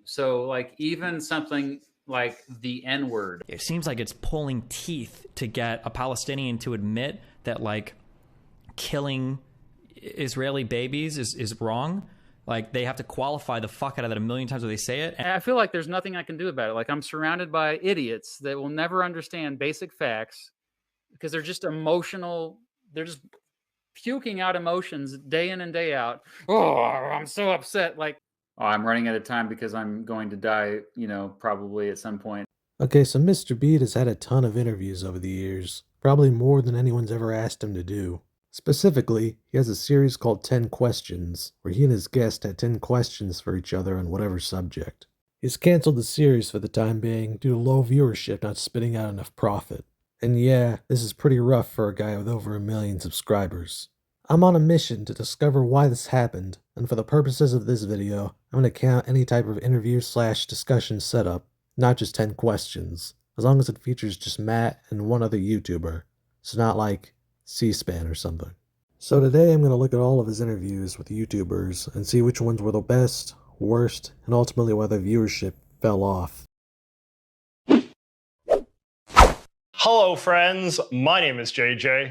So like even something like the N-word. It seems like it's pulling teeth to get a Palestinian to admit that like killing Israeli babies is wrong. Like they have to qualify the fuck out of that a million times when they say it. And I feel like there's nothing I can do about it. Like I'm surrounded by idiots that will never understand basic facts because they're just emotional. They're just puking out emotions day in and day out. Oh, I'm so upset. Like, oh, I'm running out of time because I'm going to die, probably at some point. Okay, so Mr. Beat has had a ton of interviews over the years, probably more than anyone's ever asked him to do. Specifically, he has a series called 10 Questions, where he and his guest had 10 questions for each other on whatever subject. He's canceled the series for the time being due to low viewership not spitting out enough profit. And yeah, this is pretty rough for a guy with over 1 million subscribers. I'm on a mission to discover why this happened, and for the purposes of this video, I'm going to count any type of interview/discussion setup, not just 10 questions, as long as it features just Matt and one other YouTuber, so not like C-SPAN or something. So today I'm going to look at all of his interviews with YouTubers and see which ones were the best, worst, and ultimately why the viewership fell off. Hello friends, my name is JJ.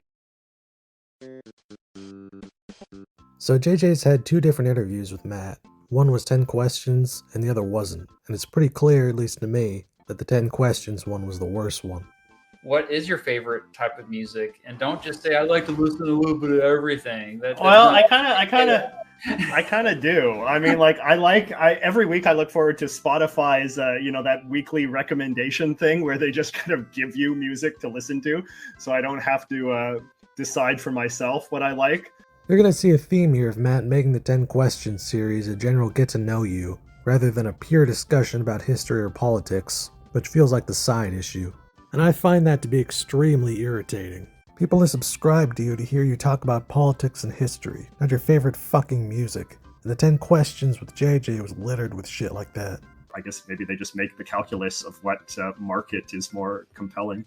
So JJ's had 2 different interviews with Matt. One was 10 questions and the other wasn't, and it's pretty clear, at least to me, that the 10 questions one was the worst one. What is your favorite type of music? And don't just say I like to listen to a little bit of everything. Well, I kind of do. I mean, like every week I look forward to Spotify's that weekly recommendation thing where they just kind of give you music to listen to, so I don't have to decide for myself what I like. You're gonna see a theme here of Matt making the 10 Questions series a general get to know you, rather than a pure discussion about history or politics, which feels like the side issue. And I find that to be extremely irritating. People are subscribed to you to hear you talk about politics and history, not your favorite fucking music. And the 10 Questions with JJ was littered with shit like that. I guess maybe they just make the calculus of what market is more compelling.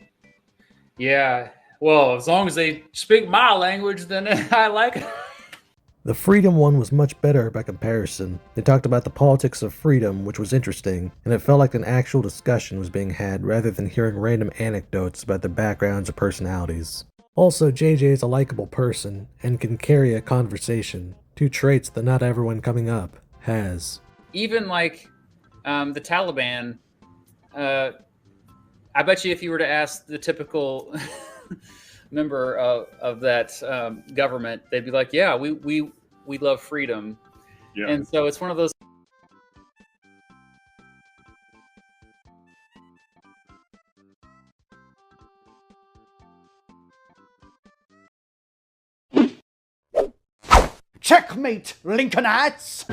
Yeah, well, as long as they speak my language, then I like it. The freedom one was much better by comparison. They talked about the politics of freedom, which was interesting, and it felt like an actual discussion was being had rather than hearing random anecdotes about the backgrounds or personalities. Also, JJ is a likable person and can carry a conversation, 2 traits that not everyone coming up has. Even like the Taliban, I bet you if you were to ask the typical member of that government, they'd be like, yeah, we love freedom. Yeah. And so it's one of those. Checkmate, Lincolnites!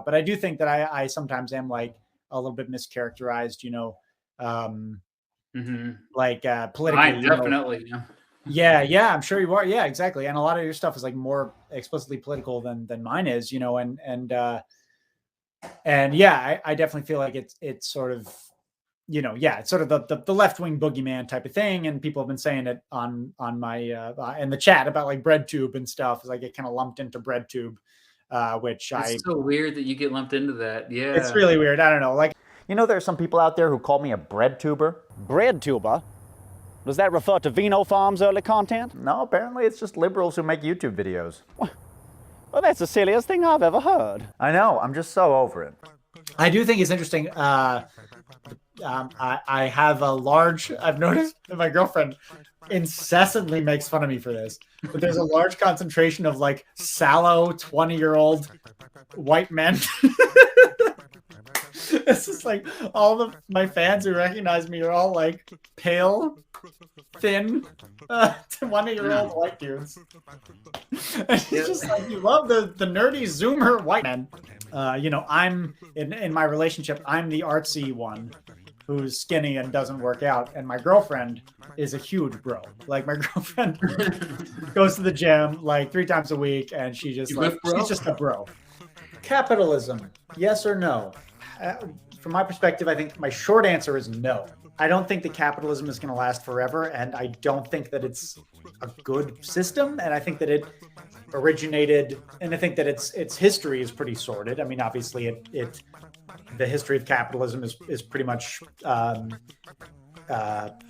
But I do think that I sometimes am like a little bit mischaracterized, like politically. Definitely. Yeah, I'm sure you are. Yeah, exactly. And a lot of your stuff is like more explicitly political than mine is, and yeah, I definitely feel like it's sort of, it's sort of the left-wing boogeyman type of thing. And people have been saying it on my in the chat about like BreadTube and stuff. Like it kind of lumped into BreadTube, which it's so weird that you get lumped into that. Yeah, it's really weird. I don't know. Like, there are some people out there who call me a bread tuber. Bread tuber? Does that refer to Vino Farm's early content? No, apparently it's just liberals who make YouTube videos. Well, that's the silliest thing I've ever heard. I know, I'm just so over it. I do think it's interesting. I have I've noticed that my girlfriend incessantly makes fun of me for this, but there's a large concentration of like sallow 20-year-old white men. It's just like all of my fans who recognize me are all like pale, thin, 20-year-old white dudes. It's just like you love the nerdy Zoomer white men. I'm in my relationship, I'm the artsy one who's skinny and doesn't work out, and my girlfriend is a huge bro. Like my girlfriend goes to the gym like 3 times a week, and she's just a bro. Capitalism, yes or no? from my perspective, I think my short answer is no. I don't think that capitalism is going to last forever, and I don't think that it's a good system. And I think that it originated, and I think that its history is pretty sordid. I mean, obviously, the history of capitalism is pretty much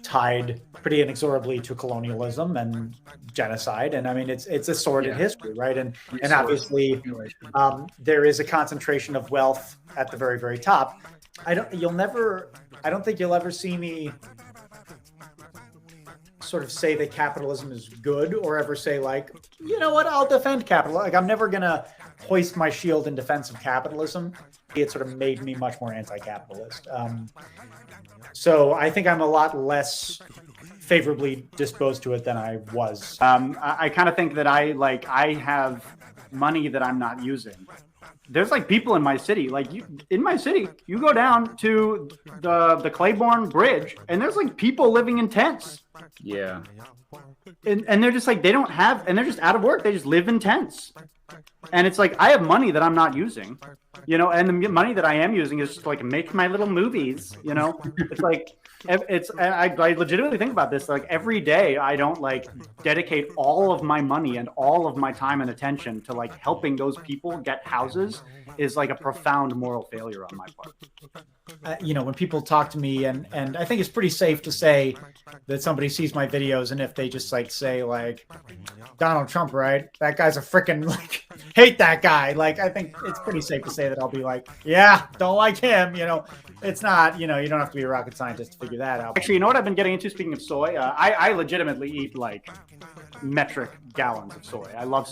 tied pretty inexorably to colonialism and genocide, and I mean it's a sordid history, right? And obviously there is a concentration of wealth at the very, very top. I don't think you'll ever see me sort of say that capitalism is good, or ever say like, you know what, I'll defend capital. Like, I'm never gonna hoist my shield in defense of capitalism. It sort of made me much more anti-capitalist. So I think I'm a lot less favorably disposed to it than I was. I kind of think that I have money that I'm not using. There's like people in my city, you go down to the Claiborne Bridge and there's like people living in tents. Yeah. And they're just like, they don't have, and they're just out of work. They just live in tents. And it's like, I have money that I'm not using, and the money that I am using is just like make my little movies, It's like, I legitimately think about this. Like every day I don't like dedicate all of my money and all of my time and attention to like helping those people get houses is like a profound moral failure on my part. When people talk to me, and I think it's pretty safe to say that somebody sees my videos, and if they just like say like Donald Trump, right? That guy's a freaking like hate that guy. Like I think it's pretty safe to say that I'll be like, yeah, don't like him. It's not, you don't have to be a rocket scientist to figure that out. Actually, you know what I've been getting into, speaking of soy? I legitimately eat like metric gallons of soy. I love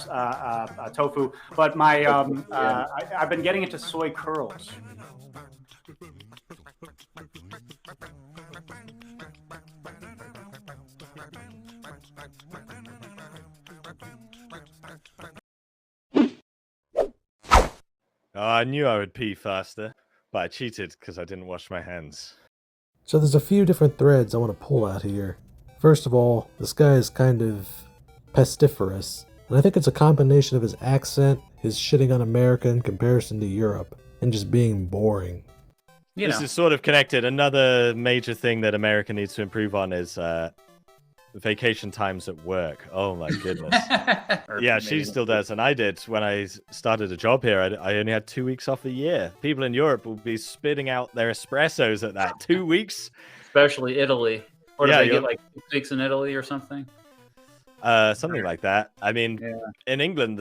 tofu, but I've been getting into soy curls. Oh, I knew I would pee faster, but I cheated because I didn't wash my hands. So there's a few different threads I want to pull out here. First of all, this guy is kind of pestiferous, and I think it's a combination of his accent, his shitting on America in comparison to Europe, and just being boring. This is sort of connected. Another major thing that America needs to improve on is vacation times at work. Oh my goodness. Yeah, she still does, and I did when I started a job here. I only had 2 weeks off a year. People in Europe will be spitting out their espressos at that 2 weeks. Especially Italy. Or do they get like 6 weeks in Italy or something? Something like that. I mean, in England,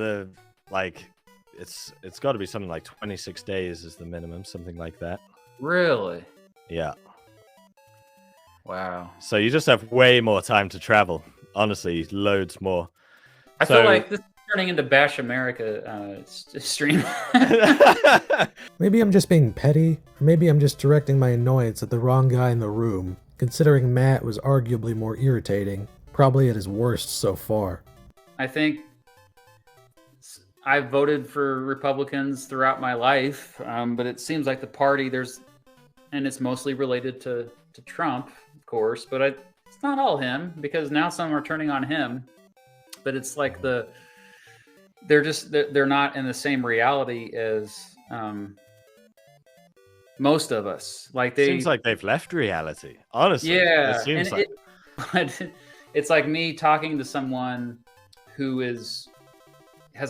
it's got to be something like 26 days is the minimum, something like that. Really? Yeah. Wow. So you just have way more time to travel. Honestly, loads more. I feel like this is turning into Bash America stream. Maybe I'm just being petty, or maybe I'm just directing my annoyance at the wrong guy in the room, considering Matt was arguably more irritating, probably at his worst so far. I think I've voted for Republicans throughout my life, but it seems like the party and it's mostly related to Trump, of course, but it's not all him, because now some are turning on him, but it's like they're not in the same reality as most of us. Like seems like they've left reality, honestly. Yeah, it seems like. But it's like me talking to someone who has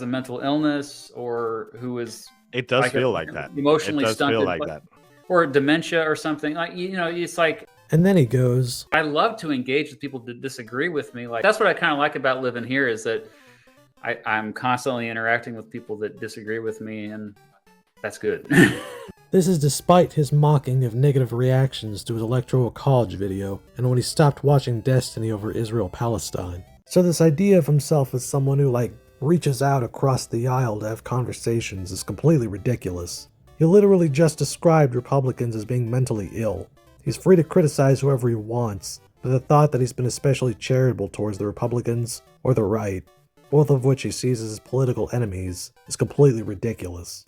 a mental illness, or who is it does feel like that, emotionally stunted, feel like that. Or dementia or something. Like, it's like... And then he goes... I love to engage with people that disagree with me. Like, that's what I kind of like about living here, is that I'm constantly interacting with people that disagree with me, and that's good. This is despite his mocking of negative reactions to his electoral college video, and when he stopped watching Destiny over Israel-Palestine. So this idea of himself as someone who, reaches out across the aisle to have conversations is completely ridiculous. He literally just described Republicans as being mentally ill. He's free to criticize whoever he wants, but the thought that he's been especially charitable towards the Republicans, or the right, both of which he sees as his political enemies, is completely ridiculous.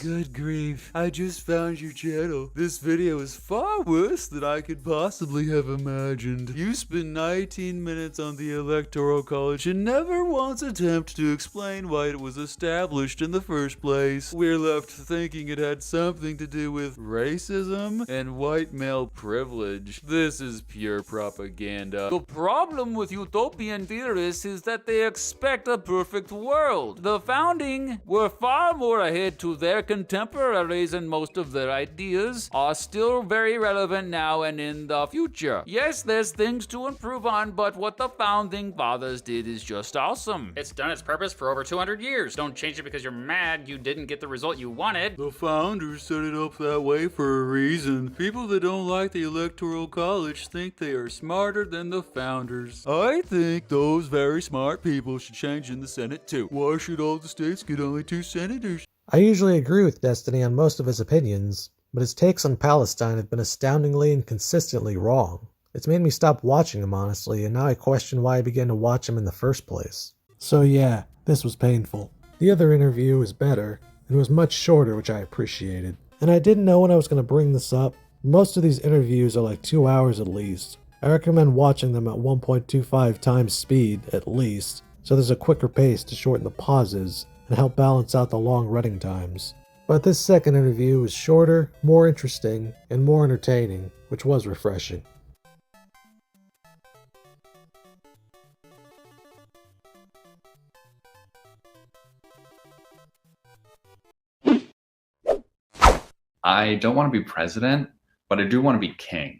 Good grief. I just found your channel. This video is far worse than I could possibly have imagined. You spend 19 minutes on the Electoral College and never once attempt to explain why it was established in the first place. We're left thinking it had something to do with racism and white male privilege. This is pure propaganda. The problem with utopian theorists is that they expect a perfect world. The founding were far more ahead to their contemporaries, and most of their ideas are still very relevant now and in the future. Yes, there's things to improve on, but what the founding fathers did is just awesome. It's done its purpose for over 200 years. Don't change it because you're mad you didn't get the result you wanted. The founders set it up that way for a reason. People that don't like the Electoral College think they are smarter than the founders. I think those very smart people should change in the Senate too. Why should all the states get only 2 senators? I usually agree with Destiny on most of his opinions, but his takes on Palestine have been astoundingly and consistently wrong. It's made me stop watching him, honestly, and now I question why I began to watch him in the first place. So yeah, this was painful. The other interview was better, and was much shorter, which I appreciated. And I didn't know when I was going to bring this up. Most of these interviews are like 2 hours at least. I recommend watching them at 1.25 times speed, at least, so there's a quicker pace to shorten the pauses and help balance out the long running times. But this second interview was shorter, more interesting, and more entertaining, which was refreshing. I don't want to be president, but I do want to be king.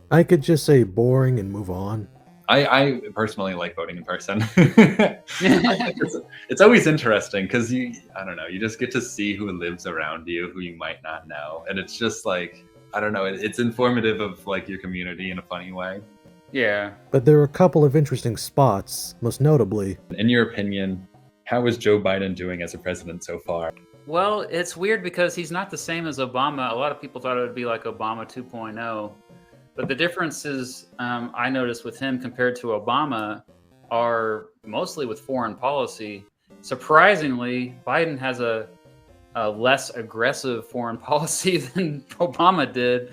I could just say boring and move on. I personally like voting in person. I think it's always interesting because I don't know, you just get to see who lives around you, who you might not know. And it's just like, I don't know, it's informative of like your community in a funny way. Yeah. But there were a couple of interesting spots, most notably. In your opinion, how is Joe Biden doing as a president so far? Well, it's weird because he's not the same as Obama. A lot of people thought it would be like Obama 2.0. But the differences I noticed with him compared to Obama are mostly with foreign policy. Surprisingly, Biden has a less aggressive foreign policy than Obama did.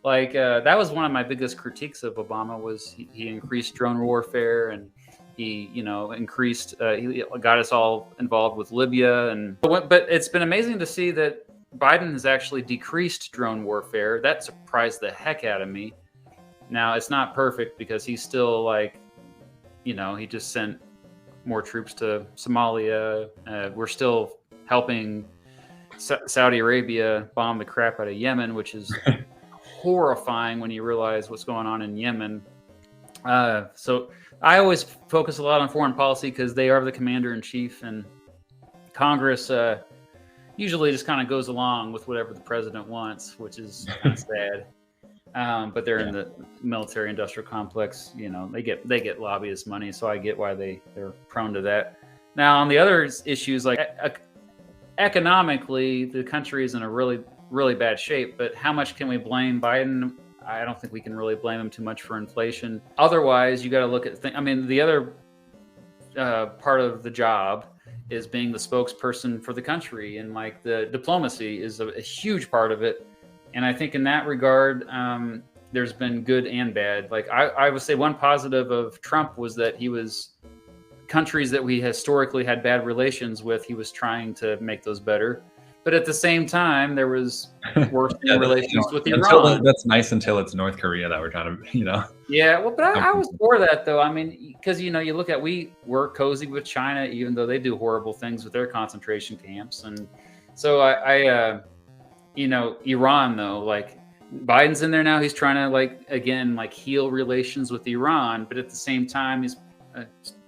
Like that was one of my biggest critiques of Obama was he increased drone warfare and he, increased. He got us all involved with Libya, but it's been amazing to see that Biden has actually decreased drone warfare. That surprised the heck out of me. Now, it's not perfect because he's still he just sent more troops to Somalia. We're still helping Saudi Arabia bomb the crap out of Yemen, which is horrifying when you realize what's going on in Yemen. So I always focus a lot on foreign policy because they are the commander-in-chief, and Congress usually just kind of goes along with whatever the president wants, which is kind of sad. But they're in the military-industrial complex. They get lobbyist money, so I get why they're prone to that. Now, on the other issues, like economically, the country is in a really, really bad shape. But how much can we blame Biden? I don't think we can really blame him too much for inflation. Otherwise, you got to look at the other part of the job is being the spokesperson for the country, and like the diplomacy is a huge part of it. And I think in that regard, there's been good and bad. Like I would say one positive of Trump was that he was countries that we historically had bad relations with, he was trying to make those better. But at the same time, there was worsening relations with Iran. That's nice until it's North Korea that we're trying to, Yeah, well, but I was for that, though. I mean, because, you look at, we're cozy with China, even though they do horrible things with their concentration camps. And so Iran, though, like Biden's in there now. He's trying to, heal relations with Iran. But at the same time, he's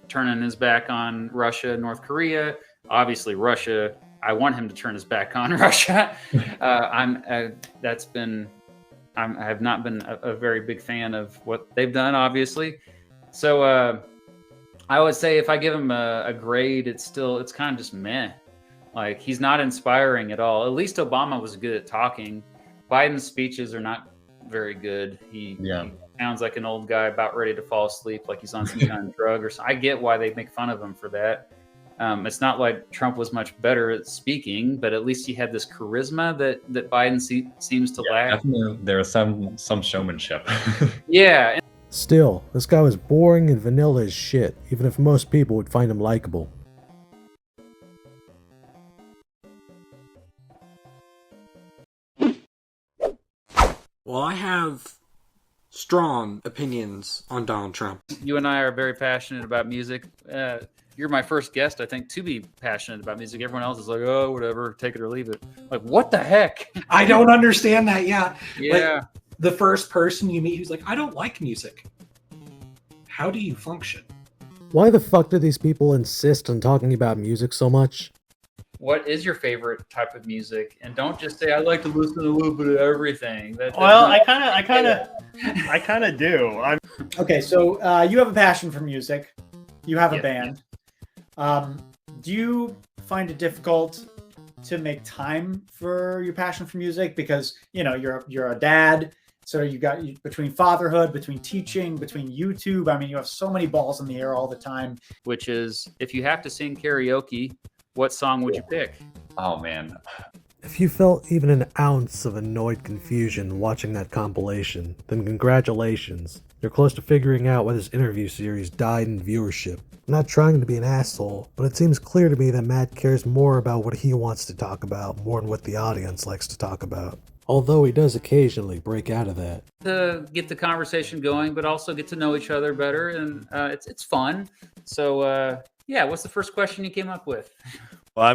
turning his back on Russia, North Korea. Obviously, Russia. I want him to turn his back on Russia. I have not been a very big fan of what they've done, obviously. So I would say if I give him a grade, it's kind of just meh. Like he's not inspiring at all. At least Obama was good at talking. Biden's speeches are not very good. He sounds like an old guy about ready to fall asleep, like he's on some kind of drug or something. I get why they make fun of him for that. It's not like Trump was much better at speaking, but at least he had this charisma that Biden seems to lack. Definitely, there was some showmanship. Yeah. Still, this guy was boring and vanilla as shit, even if most people would find him likable. Well, I have strong opinions on Donald Trump. You and I are very passionate about music. You're my first guest, I think, to be passionate about music. Everyone else is like, oh, whatever, take it or leave it. Like, what the heck? I don't understand that. Yeah. Yeah. Like, the first person you meet who's like, I don't like music. How do you function? Why the fuck do these people insist on talking about music so much? What is your favorite type of music? And don't just say, I like to listen to a little bit of everything. Well, I kind of do. Okay, so you have a passion for music. You have a Yeah. band. Do you find it difficult to make time for your passion for music? Because, you know, you're a dad, so you got between fatherhood, between teaching, between YouTube. I mean, you have so many balls in the air all the time. Which is, if you have to sing karaoke, what song would you pick? Oh man, If you felt even an ounce of annoyed confusion watching that compilation, then congratulations. You're close to figuring out why this interview series died in viewership. I'm not trying to be an asshole, but it seems clear to me that Matt cares more about what he wants to talk about more than what the audience likes to talk about. Although he does occasionally break out of that. To get the conversation going, but also get to know each other better, and it's fun. So yeah, what's the first question you came up with? Well,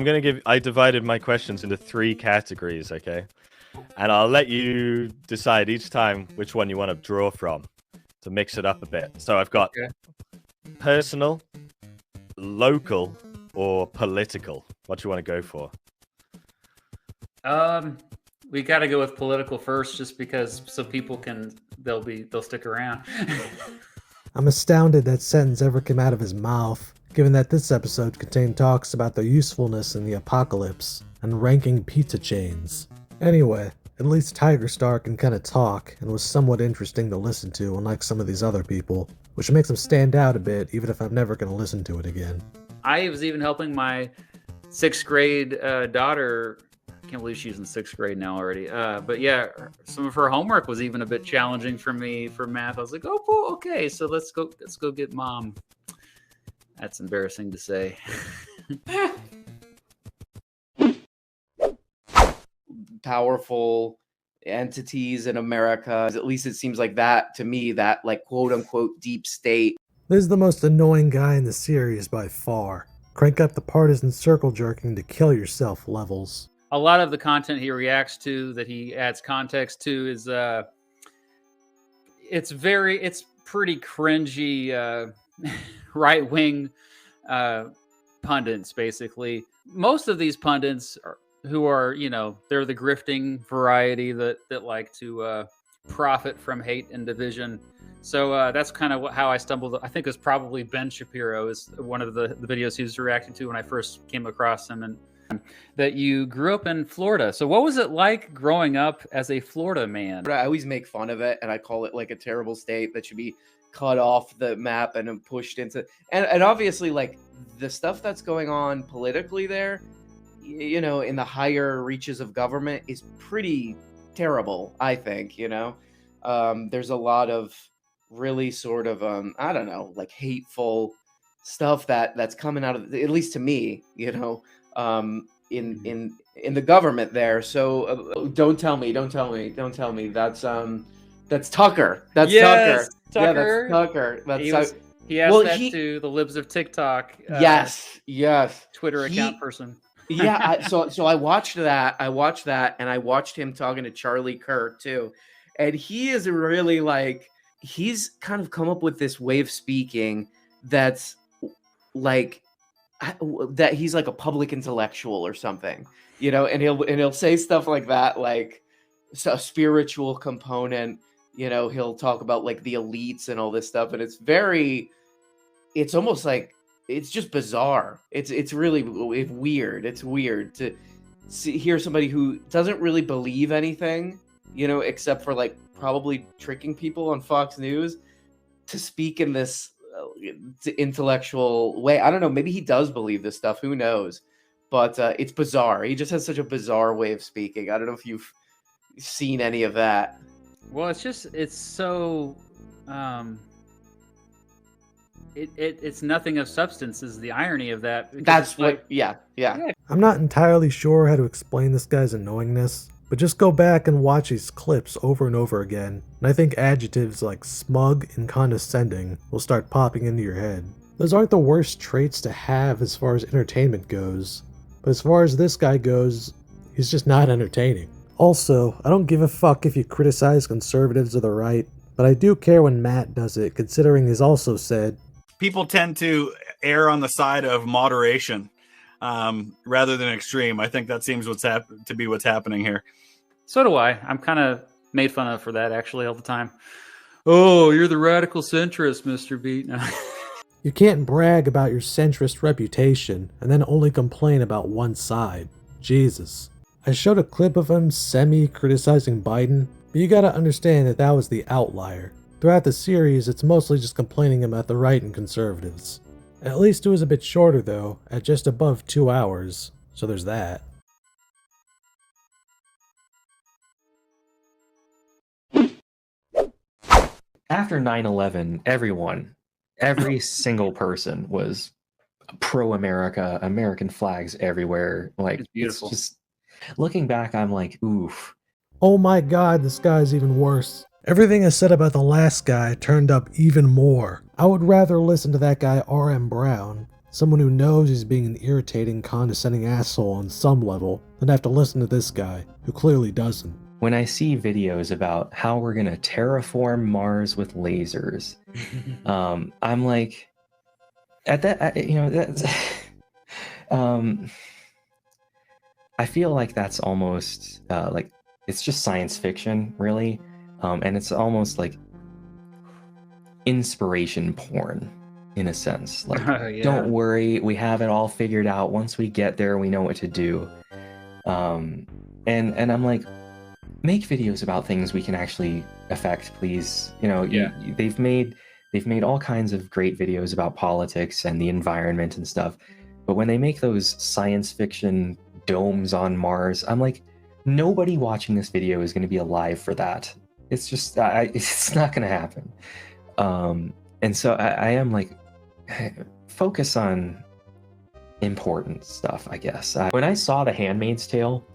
I divided my questions into 3 categories, okay? And I'll let you decide each time which one you want to draw from to mix it up a bit. So I've got personal, local, or political. What do you want to go for? We got to go with political first, just because so people they'll stick around. I'm astounded that sentence ever came out of his mouth, given that this episode contained talks about their usefulness in the apocalypse and ranking pizza chains. Anyway, at least TigerStar can kinda talk and was somewhat interesting to listen to, unlike some of these other people, which makes him stand out a bit even if I'm never gonna listen to it again. I was even helping my 6th grade daughter. I can't believe she's in 6th grade now already. But yeah, some of her homework was even a bit challenging for me for math. I was like, oh, cool, okay, so let's go get mom. That's embarrassing to say. Powerful entities in America. At least it seems like that to me, that like quote unquote deep state. This is the most annoying guy in the series by far. Crank up the partisan circle jerking to kill yourself levels. A lot of the content he reacts to, that he adds context to, is it's pretty cringy right-wing pundits, basically. Most of these pundits who are, you know, they're the grifting variety that like to profit from hate and division. So that's kind of how I stumbled. I think it was probably Ben Shapiro is one of the videos he was reacting to when I first came across him. And that you grew up in Florida. So what was it like growing up as a Florida man? But I always make fun of it, and I call it like a terrible state that should be cut off the map and then pushed into. And obviously, like the stuff that's going on politically there, you know, in the higher reaches of government is pretty terrible, I think, you know. There's a lot of really sort of, I don't know, like hateful stuff that's coming out of, at least to me, you know, in the government there. So don't tell me. That's Tucker. That's yes, Tucker. Tucker. Yeah, that's Tucker. He asked to the libs of TikTok. Yes. Twitter account person. Yeah. So I watched that. And I watched him talking to Charlie Kirk too. And he is really like, he's kind of come up with this way of speaking that's like, that he's like a public intellectual or something, you know, and he'll say stuff like that, like a spiritual component, you know, he'll talk about like the elites and all this stuff. And it's almost like, it's just bizarre. It's really weird. It's weird to hear somebody who doesn't really believe anything, you know, except for like probably tricking people on Fox News, to speak in this intellectual way. I don't know. Maybe he does believe this stuff. Who knows? But it's bizarre. He just has such a bizarre way of speaking. I don't know if you've seen any of that. Well, it's so it's nothing of substance is the irony of that. That's what yeah. I'm not entirely sure how to explain this guy's annoyingness, but just go back and watch these clips over and over again, and I think adjectives like smug and condescending will start popping into your head. Those aren't the worst traits to have as far as entertainment goes, but as far as this guy goes, he's just not entertaining. Also, I don't give a fuck if you criticize conservatives or the right, but I do care when Matt does it, considering he's also said, people tend to err on the side of moderation rather than extreme. I think that seems to be what's happening here. So do I. I'm kind of made fun of for that actually all the time. Oh, you're the radical centrist, Mr. Beat. No. You can't brag about your centrist reputation and then only complain about one side. Jesus. I showed a clip of him semi-criticizing Biden, but you gotta understand that was the outlier. Throughout the series, it's mostly just complaining about the right and conservatives. At least it was a bit shorter though, at just above 2 hours, so there's that. After 9/11, every single person was pro-America, American flags everywhere. Like, it's beautiful. It's just, looking back, I'm like, oof. Oh my god, this guy's even worse. Everything I said about the last guy turned up even more. I would rather listen to that guy R.M. Brown, someone who knows he's being an irritating, condescending asshole on some level, than have to listen to this guy, who clearly doesn't. When I see videos about how we're gonna terraform Mars with lasers, I'm like, that's, I feel like that's almost like it's just science fiction, really, and it's almost like inspiration porn in a sense. Like, yeah. Don't worry, we have it all figured out. Once we get there, we know what to do. And I'm like, make videos about things we can actually affect, please. They've made all kinds of great videos about politics and the environment and stuff, but when they make those science fiction domes on Mars, I'm like, nobody watching this video is going to be alive for that. It's just it's not going to happen. And so I am like, focus on important stuff, I guess. When I saw The Handmaid's Tale,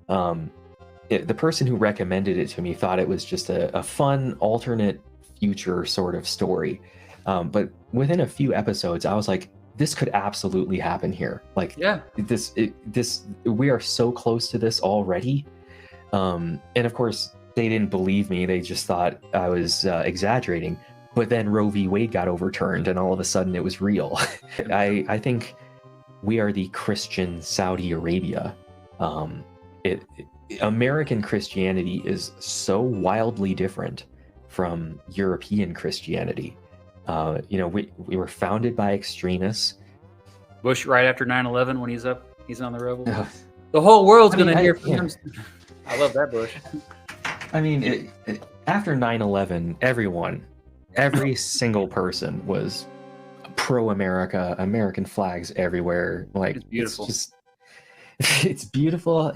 the person who recommended it to me thought it was just a fun alternate future sort of story. But within a few episodes, I was like, this could absolutely happen here. Like, yeah, we are so close to this already. And of course, they didn't believe me. They just thought I was exaggerating. But then Roe v. Wade got overturned, and all of a sudden it was real. I think we are the Christian Saudi Arabia. American Christianity is so wildly different from European Christianity. We were founded by extremists. Bush right after 9/11 when he's on the rebel. The whole world's going to hear from him. I love that Bush. I mean, after 9/11, every single person was pro-America, American flags everywhere. Like, it's beautiful. It's beautiful.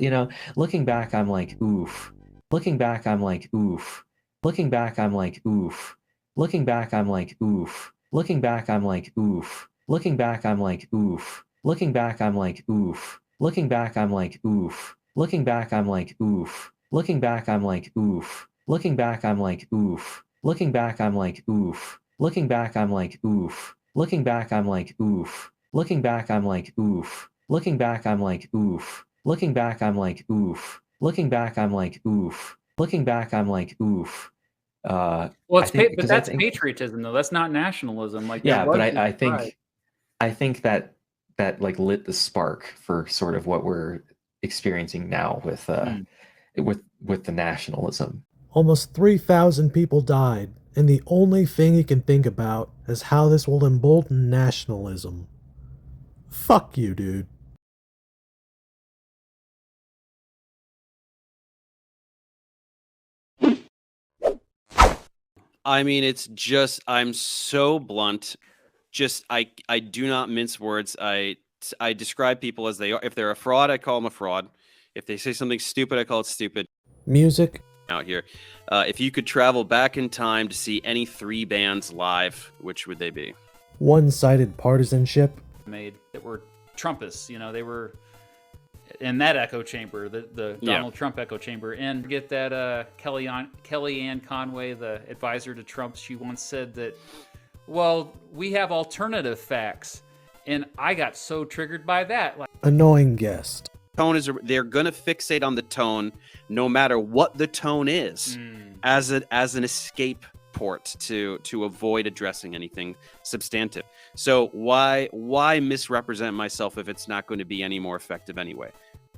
Looking back, I'm like, oof. Looking back, I'm like, oof. Looking back, I'm like, oof. Looking back, I'm like, oof. Looking back, I'm like, oof. Looking back, I'm like, oof. Looking back, I'm like, oof. Looking back, I'm like, oof. Looking back, I'm like, oof. Looking back, I'm like, oof. Looking back, I'm like, oof. Looking back, I'm like, oof. Looking back, I'm like, oof. Looking back, I'm like, oof. Looking back, I'm like, oof. Looking back, I'm like, oof. Looking back, I'm like, oof. Looking back, I'm like, oof. Looking back, I'm like, oof. Well, that's patriotism, though. That's not nationalism. Like, yeah, but I think that like lit the spark for sort of what we're experiencing now with the nationalism. Almost 3,000 people died, and the only thing he can think about is how this will embolden nationalism. Fuck you, dude. I mean, it's just, I'm so blunt. just I do not mince words. I describe people as they are. If they're a fraud, I call them a fraud. If they say something stupid, I call it stupid. Music. Out here, if you could travel back in time to see any 3 bands live, which would they be? One-sided partisanship. Made that were Trumpists, you know, they were in that echo chamber, the Donald Trump echo chamber. And get that Kellyanne Conway, the advisor to Trump, she once said that, well, we have alternative facts, and I got so triggered by that. Like, annoying guest. Tone is they're gonna fixate on the tone, no matter what the tone is, as an escape port to avoid addressing anything substantive. So why misrepresent myself if it's not going to be any more effective anyway?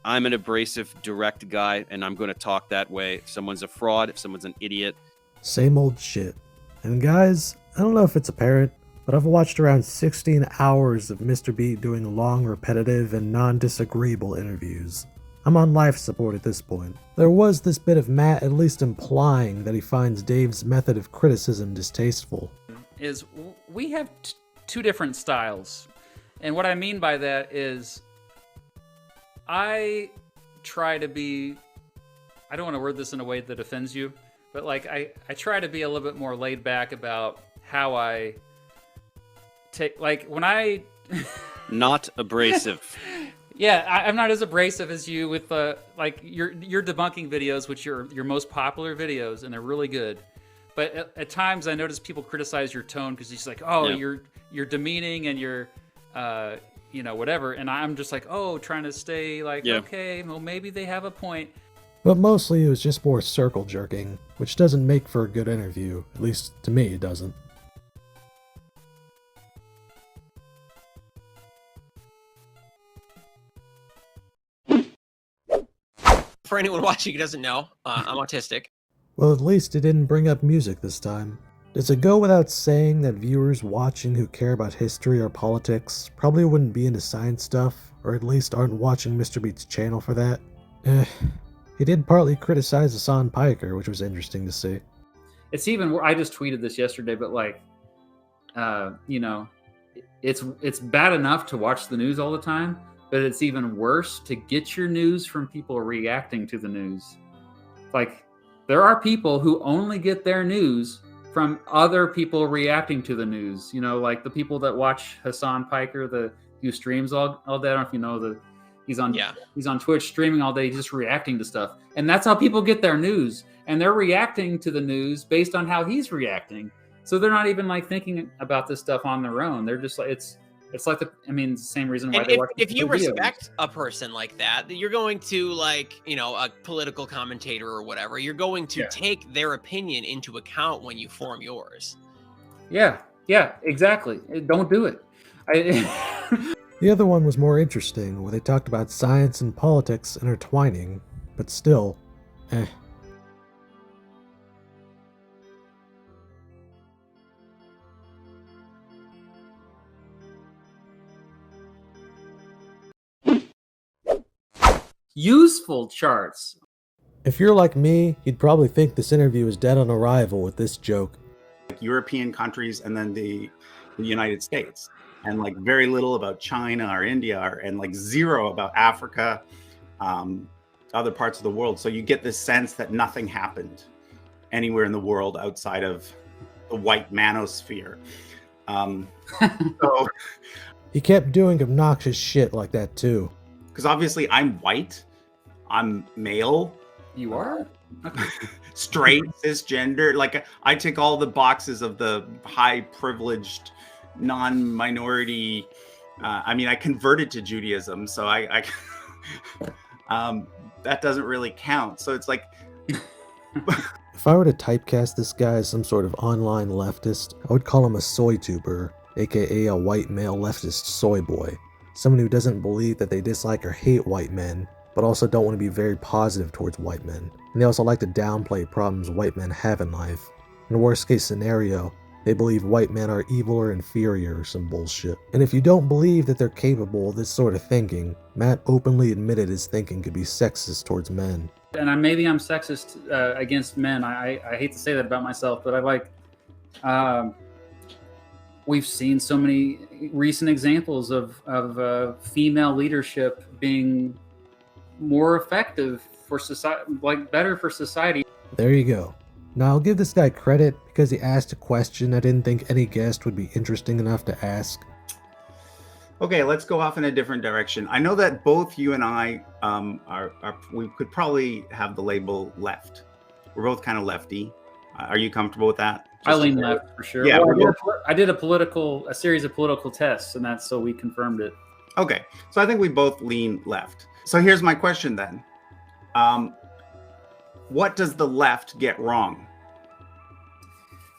I'm an abrasive, direct guy, and I'm going to talk that way. If someone's a fraud, if someone's an idiot, same old shit. And guys, I don't know if it's apparent, but I've watched around 16 hours of Mr. B doing long, repetitive, and non-disagreeable interviews. I'm on life support at this point. There was this bit of Matt at least implying that he finds Dave's method of criticism distasteful. Is we have 2 different styles. And what I mean by that is I try to be, I don't want to word this in a way that offends you, but like I try to be a little bit more laid back about how I take, like when I... Not abrasive. Yeah, I'm not as abrasive as you with like your debunking videos, which are your most popular videos, and they're really good. But at times, I notice people criticize your tone because he's like, "Oh, you're demeaning and you're, you know, whatever." And I'm just like, "Oh, trying to stay like, okay, well, maybe they have a point." But mostly, it was just more circle jerking, which doesn't make for a good interview. At least to me, it doesn't. For anyone watching who doesn't know, I'm autistic. Well, at least it didn't bring up music this time. Does it go without saying that viewers watching who care about history or politics probably wouldn't be into science stuff, or at least aren't watching Mr. Beat's channel for that? He did partly criticize Hassan Piker, which was interesting to see. It's even, I just tweeted this yesterday, but like, you know, it's bad enough to watch the news all the time, but it's even worse to get your news from people reacting to the news. Like, there are people who only get their news from other people reacting to the news. You know, like the people that watch Hassan Piker, who streams all day. I don't know if you know he's on Twitch streaming all day, just reacting to stuff. And that's how people get their news. And they're reacting to the news based on how he's reacting. So they're not even like thinking about this stuff on their own. They're just like, it's like the same reason why they watch. If you respect a person like that, you're going to, like, you know, a political commentator or whatever, you're going to take their opinion into account when you form yours. Yeah, exactly. Don't do it. The other one was more interesting, where they talked about science and politics intertwining, but still, Useful charts. If you're like me, you'd probably think this interview is dead on arrival with this joke. Like European countries and then the United States, and like very little about China or India, and like zero about Africa, other parts of the world. So you get this sense that nothing happened anywhere in the world outside of the white manosphere. So he kept doing obnoxious shit like that too. Because obviously I'm white, I'm male. You are? Straight, cisgender. Like I tick all the boxes of the high privileged, non-minority. I mean, I converted to Judaism, so I that doesn't really count. So it's like, if I were to typecast this guy as some sort of online leftist, I would call him a soy tuber, aka a white male leftist soy boy. Someone who doesn't believe that they dislike or hate white men, but also don't want to be very positive towards white men. And they also like to downplay problems white men have in life. In a worst case scenario, they believe white men are evil or inferior or some bullshit. And if you don't believe that they're capable of this sort of thinking, Matt openly admitted his thinking could be sexist towards men. And maybe I'm sexist against men. I hate to say that about myself, but I like, we've seen so many recent examples of female leadership being more effective for society, like better for society. There you go. Now, I'll give this guy credit because he asked a question I didn't think any guest would be interesting enough to ask. Okay, let's go off in a different direction. I know that both you and I we could probably have the label left. We're both kind of lefty. Are you comfortable with that? I lean left for sure. Yeah, well, I did a series of political tests, and that's so we confirmed it. Okay, so I think we both lean left. So here's my question then. What does the left get wrong?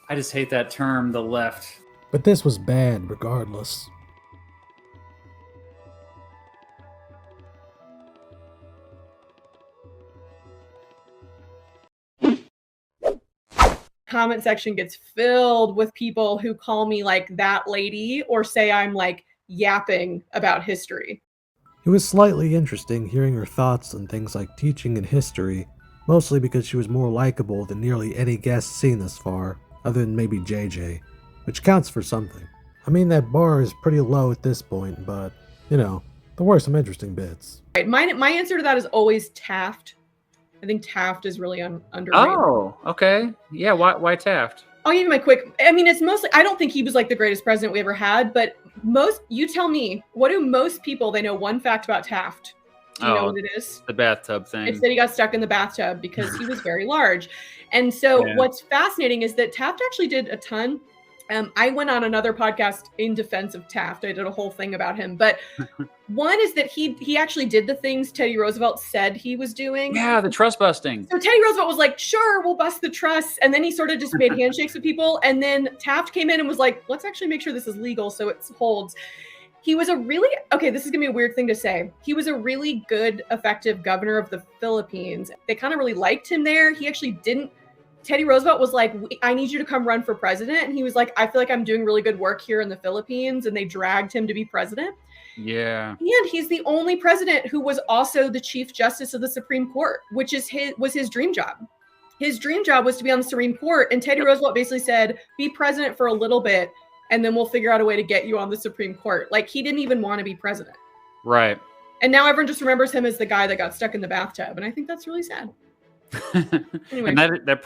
I just hate that term, the left. But this was bad regardless. Comment section gets filled with people who call me like that lady or say I'm like yapping about history. It was slightly interesting hearing her thoughts on things like teaching and history, mostly because she was more likable than nearly any guest seen thus far, other than maybe JJ, which counts for something. I mean, that bar is pretty low at this point, but, you know, there were some interesting bits. Right, my answer to that is always Taft. I think Taft is really underrated. Oh, okay. Yeah, why Taft? I'll give you my quick. I mean, it's mostly, I don't think he was like the greatest president we ever had, but you tell me, what do most people, they know one fact about Taft? Do you know what it is? The bathtub thing. It's that he got stuck in the bathtub because he was very large. And so what's fascinating is that Taft actually did a ton. I went on another podcast in defense of Taft. I did a whole thing about him. But one is that he actually did the things Teddy Roosevelt said he was doing. Yeah, the trust busting. So Teddy Roosevelt was like, sure, we'll bust the trust. And then he sort of just made handshakes with people. And then Taft came in and was like, let's actually make sure this is legal so it holds. He was a really, okay, this is going to be a weird thing to say. He was a really good, effective governor of the Philippines. They kind of really liked him there. He actually didn't. Teddy Roosevelt was like, I need you to come run for president. And he was like, I feel like I'm doing really good work here in the Philippines. And they dragged him to be president. Yeah. And he's the only president who was also the Chief Justice of the Supreme Court, which was his dream job. His dream job was to be on the Supreme Court. And Teddy Roosevelt basically said, be president for a little bit, and then we'll figure out a way to get you on the Supreme Court. Like, he didn't even want to be president. Right. And now everyone just remembers him as the guy that got stuck in the bathtub. And I think that's really sad. Anyway. And that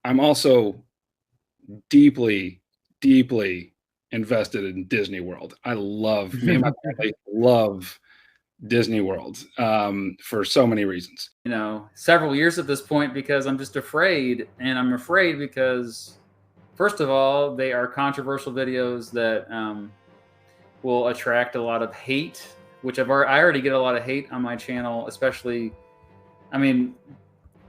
I'm also deeply, deeply invested in Disney World. Me and my family love Disney World for so many reasons. You know, several years at this point because I'm just afraid. And I'm afraid because, first of all, they are controversial videos that will attract a lot of hate, which I already get a lot of hate on my channel, especially, I mean,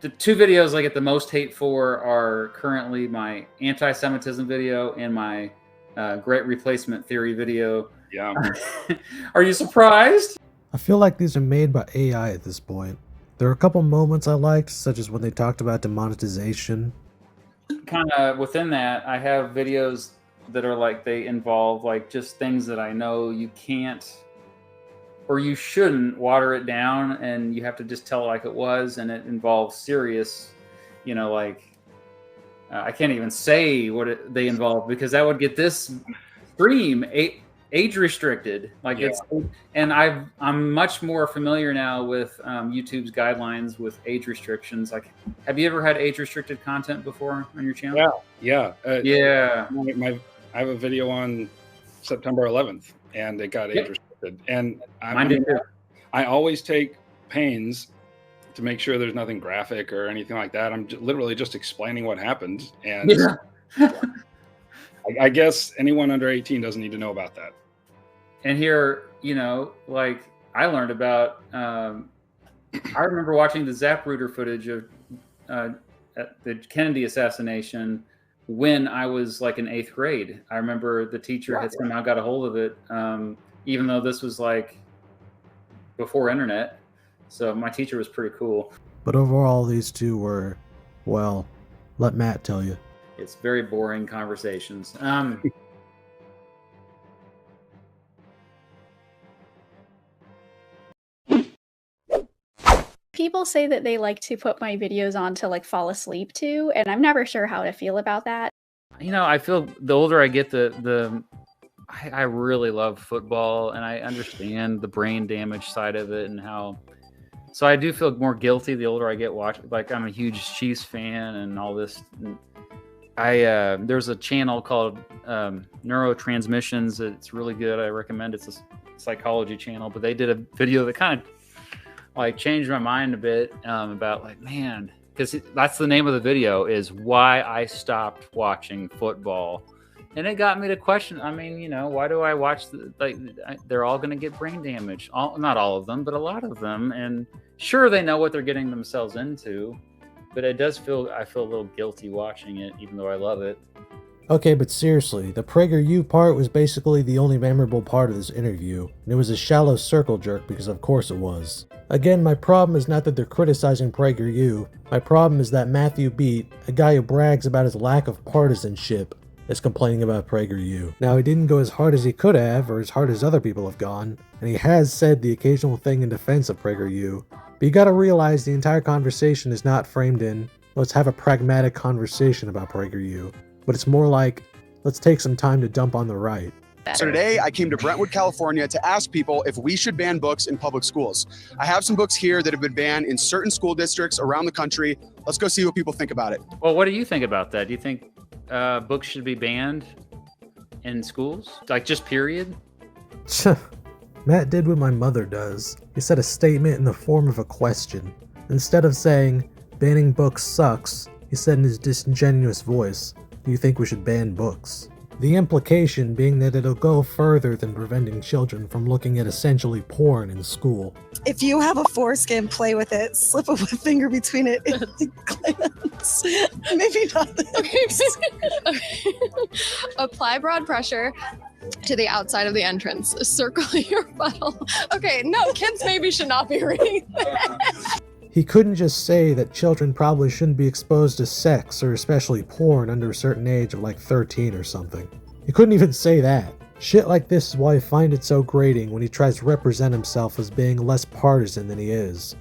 the two videos I get the most hate for are currently my anti-Semitism video and my Great Replacement Theory video. Yeah. Are you surprised? I feel like these are made by AI at this point. There are a couple moments I liked, such as when they talked about demonetization. Kind of within that, I have videos that are like, they involve like just things that I know you can't or you shouldn't water it down, and you have to just tell it like it was, and it involves serious, you know, like I can't even say what they involve because that would get this stream age restricted. Like it's, and I'm much more familiar now with YouTube's guidelines with age restrictions. Like, have you ever had age restricted content before on your channel? Yeah. I have a video on September 11th, and it got age restricted. And I always take pains to make sure there's nothing graphic or anything like that. I'm literally just explaining what happened. And I guess anyone under 18 doesn't need to know about that. And here, you know, like I learned about, I remember watching the Zapruder footage of the Kennedy assassination when I was like in 8th grade. I remember the teacher had somehow got a hold of it, even though this was like before internet. So my teacher was pretty cool. But overall, these two were, well, let Matt tell you. It's very boring conversations. people say that they like to put my videos on to like fall asleep to, and I'm never sure how to feel about that. You know, I feel the older I get, I really love football, and I understand the brain damage side of it and how. So I do feel more guilty the older I get watching. Like, I'm a huge Chiefs fan and all this. There's a channel called Neurotransmissions. It's really good. I recommend it. It's a psychology channel, but they did a video that kind of like changed my mind a bit about like, man, because that's the name of the video, is why I stopped watching football. And it got me to question, I mean, you know, why do I watch, they're all going to get brain damage. Not all of them, but a lot of them. And sure, they know what they're getting themselves into, but I feel a little guilty watching it, even though I love it. Okay, but seriously, the PragerU part was basically the only memorable part of this interview, and it was a shallow circle jerk because of course it was. Again, my problem is not that they're criticizing PragerU, my problem is that Matthew Beat, a guy who brags about his lack of partisanship, is complaining about PragerU. Now, he didn't go as hard as he could have, or as hard as other people have gone, and he has said the occasional thing in defense of PragerU, but you gotta realize the entire conversation is not framed in, let's have a pragmatic conversation about PragerU, but it's more like, let's take some time to dump on the right. So today I came to Brentwood, California to ask people if we should ban books in public schools. I have some books here that have been banned in certain school districts around the country. Let's go see what people think about it. Well, what do you think about that? Do you think books should be banned in schools? Like, just period? Matt did what my mother does. He said a statement in the form of a question. Instead of saying, banning books sucks, he said in his disingenuous voice, do you think we should ban books? The implication being that it'll go further than preventing children from looking at essentially porn in school. If you have a foreskin, play with it. Slip a finger between it. Glance. Maybe not. Okay. Apply broad pressure to the outside of the entrance. Circle your butthole. Okay, no, kids maybe should not be reading that. He couldn't just say that children probably shouldn't be exposed to sex, or especially porn, under a certain age of like 13 or something. He couldn't even say that. Shit like this is why I find it so grating when he tries to represent himself as being less partisan than he is.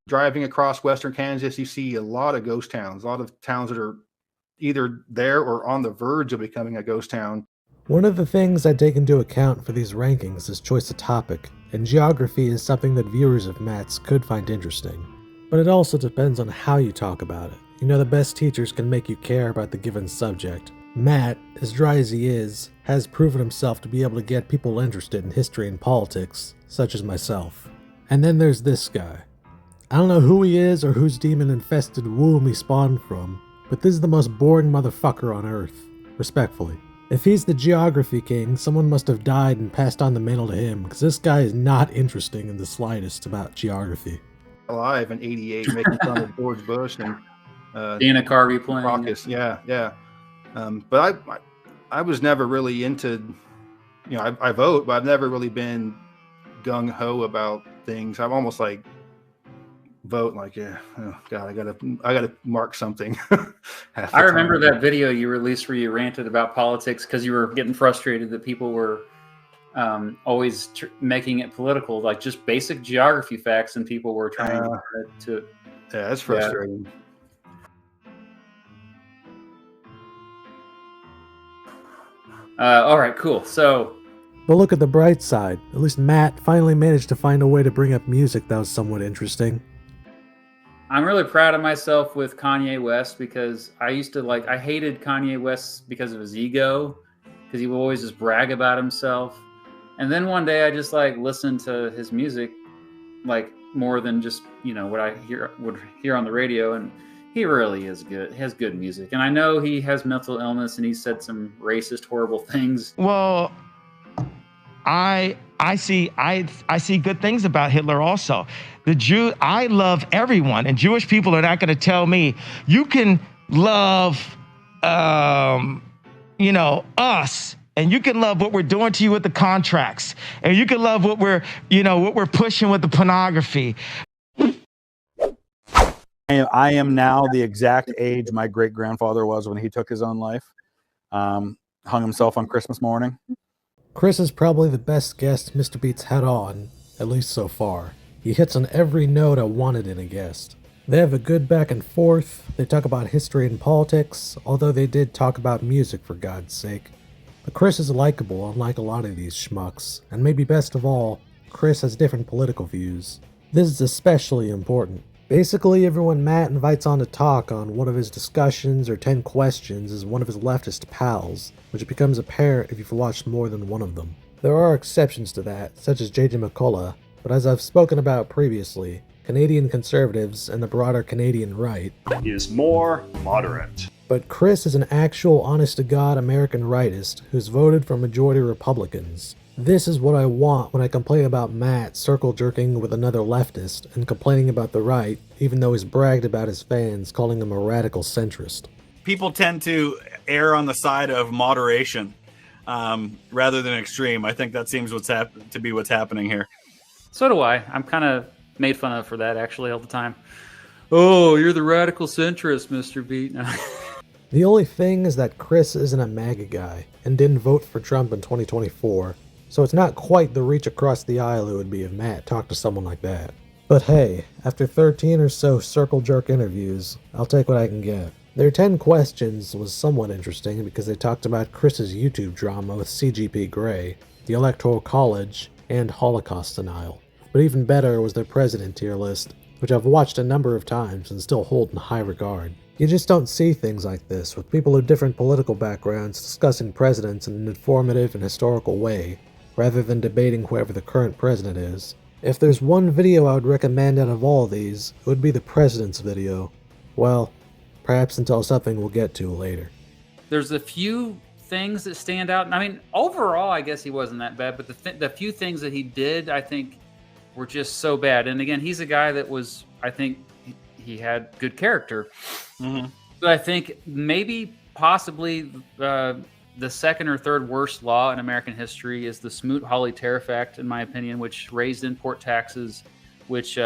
Driving across western Kansas, you see a lot of ghost towns, a lot of towns that are either there or on the verge of becoming a ghost town. One of the things I take into account for these rankings is choice of topic, and geography is something that viewers of Matt's could find interesting. But it also depends on how you talk about it. You know, the best teachers can make you care about the given subject. Matt, as dry as he is, has proven himself to be able to get people interested in history and politics, such as myself. And then there's this guy. I don't know who he is or whose demon-infested womb he spawned from, but this is the most boring motherfucker on earth. Respectfully. If he's the geography king, someone must have died and passed on the mantle to him, because this guy is not interesting in the slightest about geography. Alive in '88, making fun of George Bush and Dana Carvey playing. Caucus. Yeah. But I was never really into, you know, I vote, but I've never really been gung-ho about things. I'm almost like, vote like, yeah, oh god, I gotta mark something. I remember that video you released where you ranted about politics because you were getting frustrated that people were always making it political, like just basic geography facts, and people were trying to. Yeah, that's frustrating. All right, cool. So, but look at the bright side. At least Matt finally managed to find a way to bring up music that was somewhat interesting. I'm really proud of myself with Kanye West because I hated Kanye West because of his ego, because he would always just brag about himself. And then one day I just like listened to his music, like more than just, you know, what I would hear on the radio. And he really is good. He has good music. And I know he has mental illness and he said some racist, horrible things. Well, I see good things about Hitler also. I love everyone, and Jewish people are not going to tell me you can love, us, and you can love what we're doing to you with the contracts, and you can love what we're pushing with the pornography. I am now the exact age my great grandfather was when he took his own life. Hung himself on Christmas morning. Chris is probably the best guest Mr. Beats had on, at least so far. He hits on every note I wanted in a guest. They have a good back and forth, they talk about history and politics, although they did talk about music for God's sake. But Chris is likable, unlike a lot of these schmucks, and maybe best of all, Chris has different political views. This is especially important. Basically, everyone Matt invites on to talk on one of his discussions or 10 questions is one of his leftist pals, which becomes apparent if you've watched more than one of them. There are exceptions to that, such as J.J. McCullough, but as I've spoken about previously, Canadian conservatives and the broader Canadian right is more moderate. But Chris is an actual honest-to-God American rightist who's voted for majority Republicans. This is what I want when I complain about Matt circle-jerking with another leftist and complaining about the right, even though he's bragged about his fans calling him a radical centrist. People tend to err on the side of moderation rather than extreme. I think that seems to be what's happening here. So do I. I'm kind of made fun of for that, actually, all the time. Oh, you're the radical centrist, Mr. Beat. The only thing is that Chris isn't a MAGA guy and didn't vote for Trump in 2024, so it's not quite the reach across the aisle it would be if Matt talked to someone like that. But hey, after 13 or so circle jerk interviews, I'll take what I can get. Their 10 questions was somewhat interesting because they talked about Chris's YouTube drama with CGP Grey, the Electoral College, and Holocaust denial. But even better was their president tier list, which I've watched a number of times and still hold in high regard. You just don't see things like this, with people of different political backgrounds discussing presidents in an informative and historical way, rather than debating whoever the current president is. If there's one video I would recommend out of all of these, it would be the president's video. Well, perhaps until something we'll get to later. There's a few things that stand out. I mean, overall, I guess he wasn't that bad, but the few things that he did, I think, were just so bad. And again, he's a guy that was, I think, he had good character. Mm-hmm. But I think maybe, possibly, the second or third worst law in American history is the Smoot-Hawley Tariff Act, in my opinion, which raised import taxes, which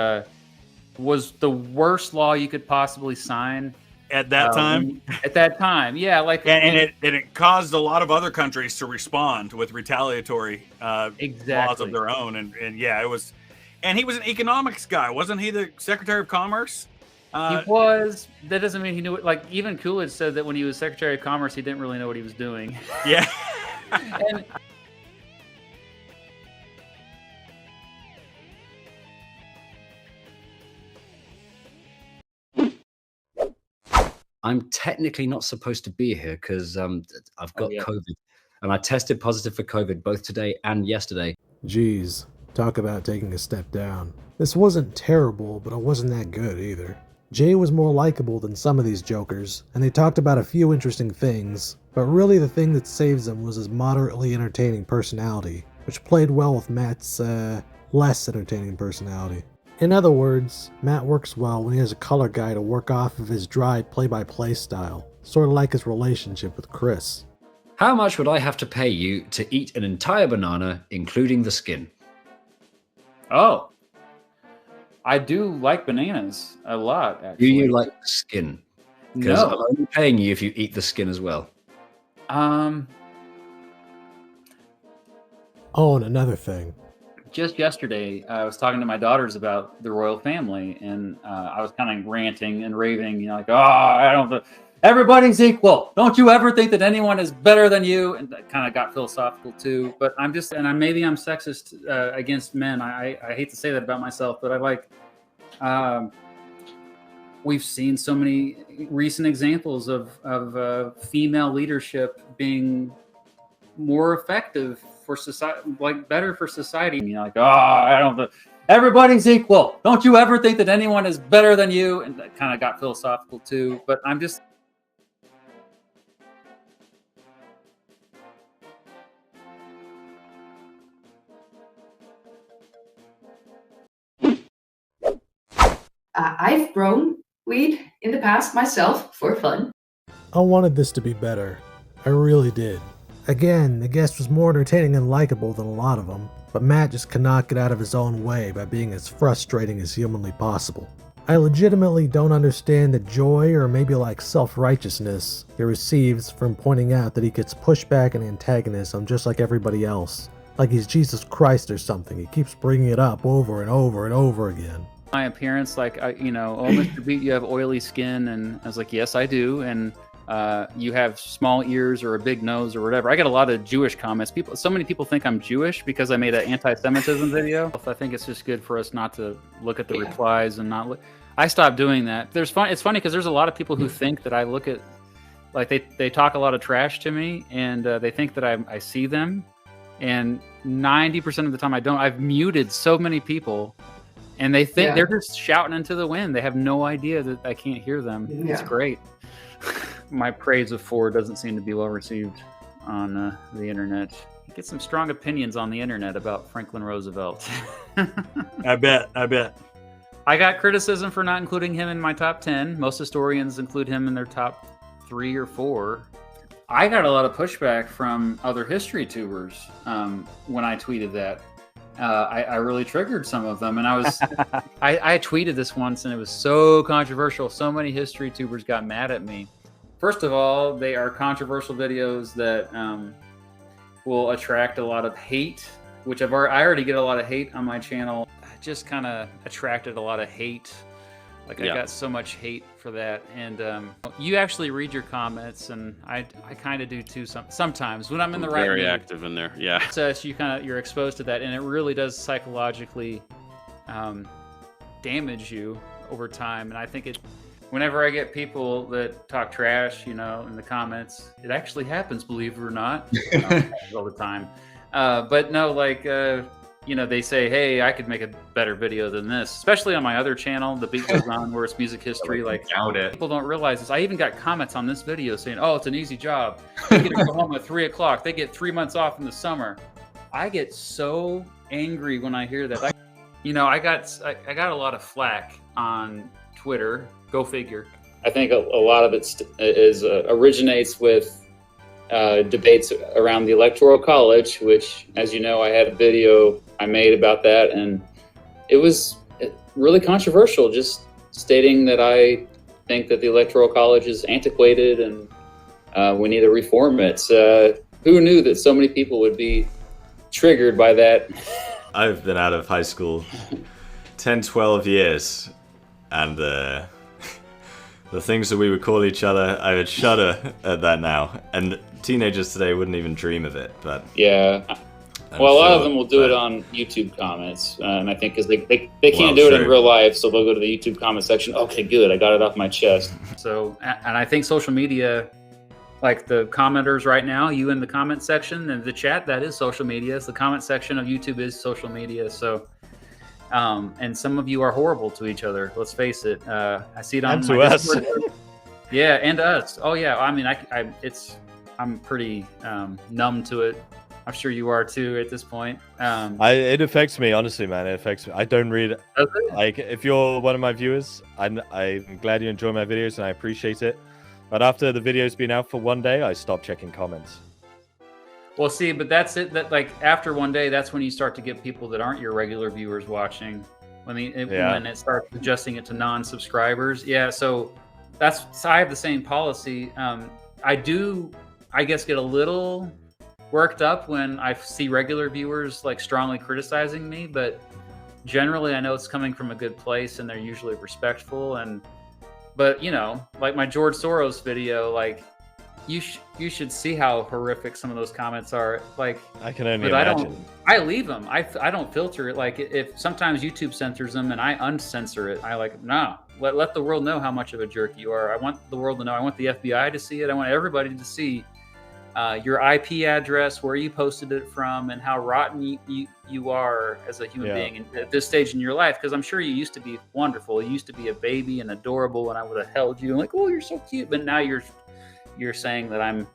was the worst law you could possibly sign. At that time? At that time, yeah. And it caused a lot of other countries to respond with retaliatory laws of their own. And yeah, it was. And he was an economics guy. Wasn't he the Secretary of Commerce? He was. That doesn't mean he knew it. Like, even Coolidge said that when he was Secretary of Commerce, he didn't really know what he was doing. Yeah. And I'm technically not supposed to be here because I've got COVID. And I tested positive for COVID both today and yesterday. Jeez, talk about taking a step down. This wasn't terrible, but it wasn't that good either. Jay was more likable than some of these jokers, and they talked about a few interesting things, but really the thing that saves him was his moderately entertaining personality, which played well with Matt's, less entertaining personality. In other words, Matt works well when he has a color guy to work off of his dry play-by-play style, sort of like his relationship with Chris. How much would I have to pay you to eat an entire banana, including the skin? Oh. I do like bananas a lot, actually. Do you like the skin? Because No. I'm only paying you if you eat the skin as well. Oh, and another thing. Just yesterday, I was talking to my daughters about the royal family, and I was kind of ranting and raving, like, I don't. Everybody's equal. Don't you ever think that anyone is better than you? And that kind of got philosophical too. But I'm just, and maybe I'm sexist against men. I hate to say that about myself, but I like. We've seen so many recent examples of female leadership being more effective for society, like better for society. Like, I don't. Everybody's equal. Don't you ever think that anyone is better than you? And that kind of got philosophical too. But I'm just. I've grown weed in the past myself for fun. I wanted this to be better. I really did. Again, the guest was more entertaining and likable than a lot of them, but Matt just cannot get out of his own way by being as frustrating as humanly possible. I legitimately don't understand the joy or maybe like self-righteousness he receives from pointing out that he gets pushback and antagonism just like everybody else. Like he's Jesus Christ or something. He keeps bringing it up over and over and over again. My appearance, like, oh, Mr. Beat, you have oily skin. And I was like, yes, I do. And you have small ears or a big nose or whatever. I get a lot of Jewish comments. So many people think I'm Jewish because I made an anti-Semitism video. I think it's just good for us not to look at the replies and not look. I stopped doing that. It's funny because there's a lot of people who think that I look at, like they talk a lot of trash to me and they think that I see them. And 90% of the time I don't. I've muted so many people and they think they're just shouting into the wind. They have no idea that I can't hear them. Yeah. It's great. My praise of Ford doesn't seem to be well received on the internet. You get some strong opinions on the internet about Franklin Roosevelt. I bet. I got criticism for not including him in my top 10. Most historians include him in their top 3 or 4. I got a lot of pushback from other history tubers when I tweeted that. I really triggered some of them, and I tweeted this once, and it was so controversial. So many history tubers got mad at me. First of all, they are controversial videos that will attract a lot of hate, which I already get a lot of hate on my channel. I just kind of attracted a lot of hate. Like I got so much hate for that. And you actually read your comments, and I kind of do too sometimes when I'm in the right mood. Very active in there, yeah. So you're exposed to that, and it really does psychologically damage you over time. And I think whenever I get people that talk trash, in the comments, it actually happens, believe it or not, all the time. But no, like, they say, hey, I could make a better video than this, especially on my other channel, The Beat Goes On, where it's music history. Like, people don't realize this. I even got comments on this video saying, oh, it's an easy job. They get to go home at 3 o'clock. They get 3 months off in the summer. I get so angry when I hear that. I got a lot of flack on Twitter. Go figure. I think a lot of it originates with debates around the Electoral College, which, as you know, I had a video I made about that, and it was really controversial, just stating that I think that the Electoral College is antiquated and we need to reform it. Who knew that so many people would be triggered by that? I've been out of high school 10, 12 years, and the things that we would call each other, I would shudder at that now. And teenagers today wouldn't even dream of it. But yeah, a lot of them will do it on YouTube comments, and I think because they can't do it in real life, so they'll go to the YouTube comment section. Okay, good, I got it off my chest. So, and I think social media, like the commenters right now, you in the comment section and the chat, that is social media. So the comment section of YouTube is social media. So. And some of you are horrible to each other. Let's face it. I see it on and to us. Yeah, and us. Oh yeah. I mean, I'm pretty numb to it. I'm sure you are too at this point. It affects me, honestly, man. It affects me. I don't read. Like, if you're one of my viewers, I'm glad you enjoy my videos and I appreciate it. But after the video's been out for one day, I stopped checking comments. Well, see, but that's it. That, like, after one day, that's when you start to get people that aren't your regular viewers watching. When it starts adjusting it to non-subscribers. Yeah, so I have the same policy. I guess, get a little worked up when I see regular viewers like strongly criticizing me, but generally I know it's coming from a good place and they're usually respectful. But like my George Soros video, like. You should see how horrific some of those comments are. Like, I can only imagine. I leave them. I don't filter it. Like, if sometimes YouTube censors them and I uncensor it, let the world know how much of a jerk you are. I want the world to know. I want the FBI to see it. I want everybody to see your IP address, where you posted it from, and how rotten you are as a human being at this stage in your life. Because I'm sure you used to be wonderful. You used to be a baby and adorable, and I would have held you and like, oh, you're so cute. But now you're saying that I'm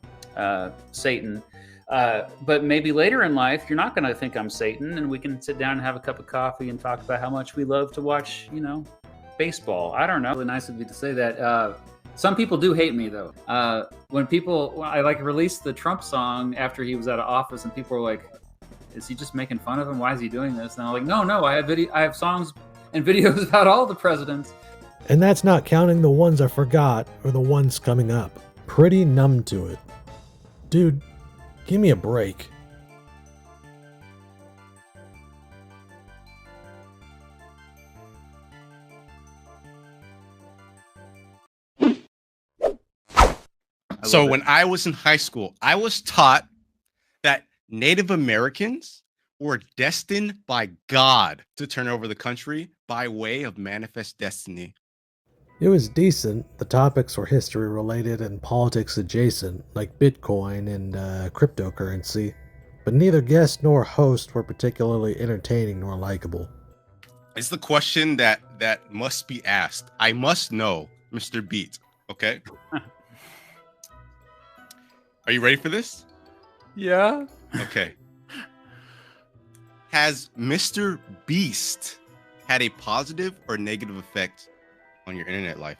Satan. But maybe later in life, you're not going to think I'm Satan, and we can sit down and have a cup of coffee and talk about how much we love to watch, baseball. I don't know. Really nice of you to say that. Some people do hate me, though. When I released the Trump song after he was out of office, and people were like, is he just making fun of him? Why is he doing this? And I'm like, no, I have songs and videos about all the presidents. And that's not counting the ones I forgot or the ones coming up. Pretty numb to it. Dude, give me a break. So when I was in high school, I was taught that Native Americans were destined by God to turn over the country by way of manifest destiny. It was decent. The topics were history related and politics adjacent, like Bitcoin and cryptocurrency. But neither guest nor host were particularly entertaining nor likable. It's the question that must be asked. I must know, Mr. Beat. Okay. Are you ready for this? Yeah. Okay. Has Mr. Beast had a positive or negative effect on your internet life?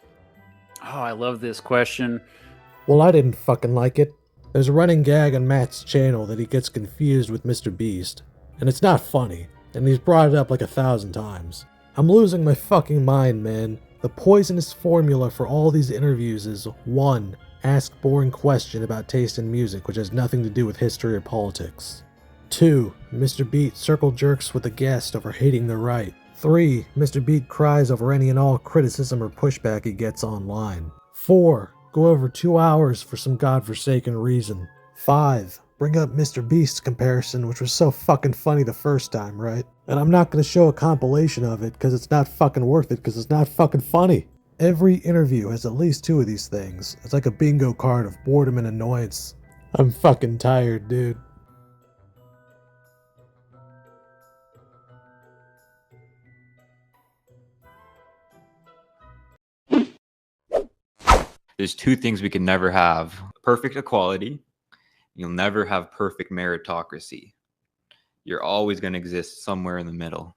Oh, I love this question. Well, I didn't fucking like it. There's a running gag on Matt's channel that he gets confused with Mr. Beast. And it's not funny. And he's brought it up like 1,000 times. I'm losing my fucking mind, man. The poisonous formula for all these interviews is 1. Ask boring question about taste in music which has nothing to do with history or politics. 2. Mr. Beat circle jerks with a guest over hating the right. 3. Mr. Beat cries over any and all criticism or pushback he gets online. 4. Go over 2 hours for some godforsaken reason. 5. Bring up Mr. Beast's comparison, which was so fucking funny the first time, right? And I'm not gonna show a compilation of it because it's not fucking worth it because it's not fucking funny. Every interview has at least 2 of these things. It's like a bingo card of boredom and annoyance. I'm fucking tired, dude. There's 2 things we can never have. Perfect equality. You'll never have perfect meritocracy. You're always going to exist somewhere in the middle.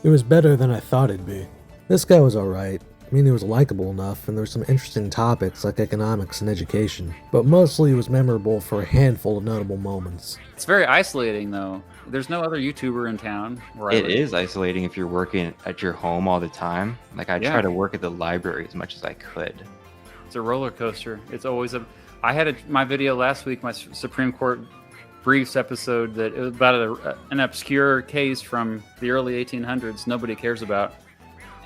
It was better than I thought it'd be. This guy was alright. I mean, he was likable enough, and there were some interesting topics like economics and education, but mostly he was memorable for a handful of notable moments. It's very isolating, though. There's no other YouTuber in town. It is isolating if you're working at your home all the time. Like, I try to work at the library as much as I could. It's a roller coaster. It's always a... I had my video last week, my Supreme Court briefs episode, that it was about an obscure case from the early 1800s nobody cares about.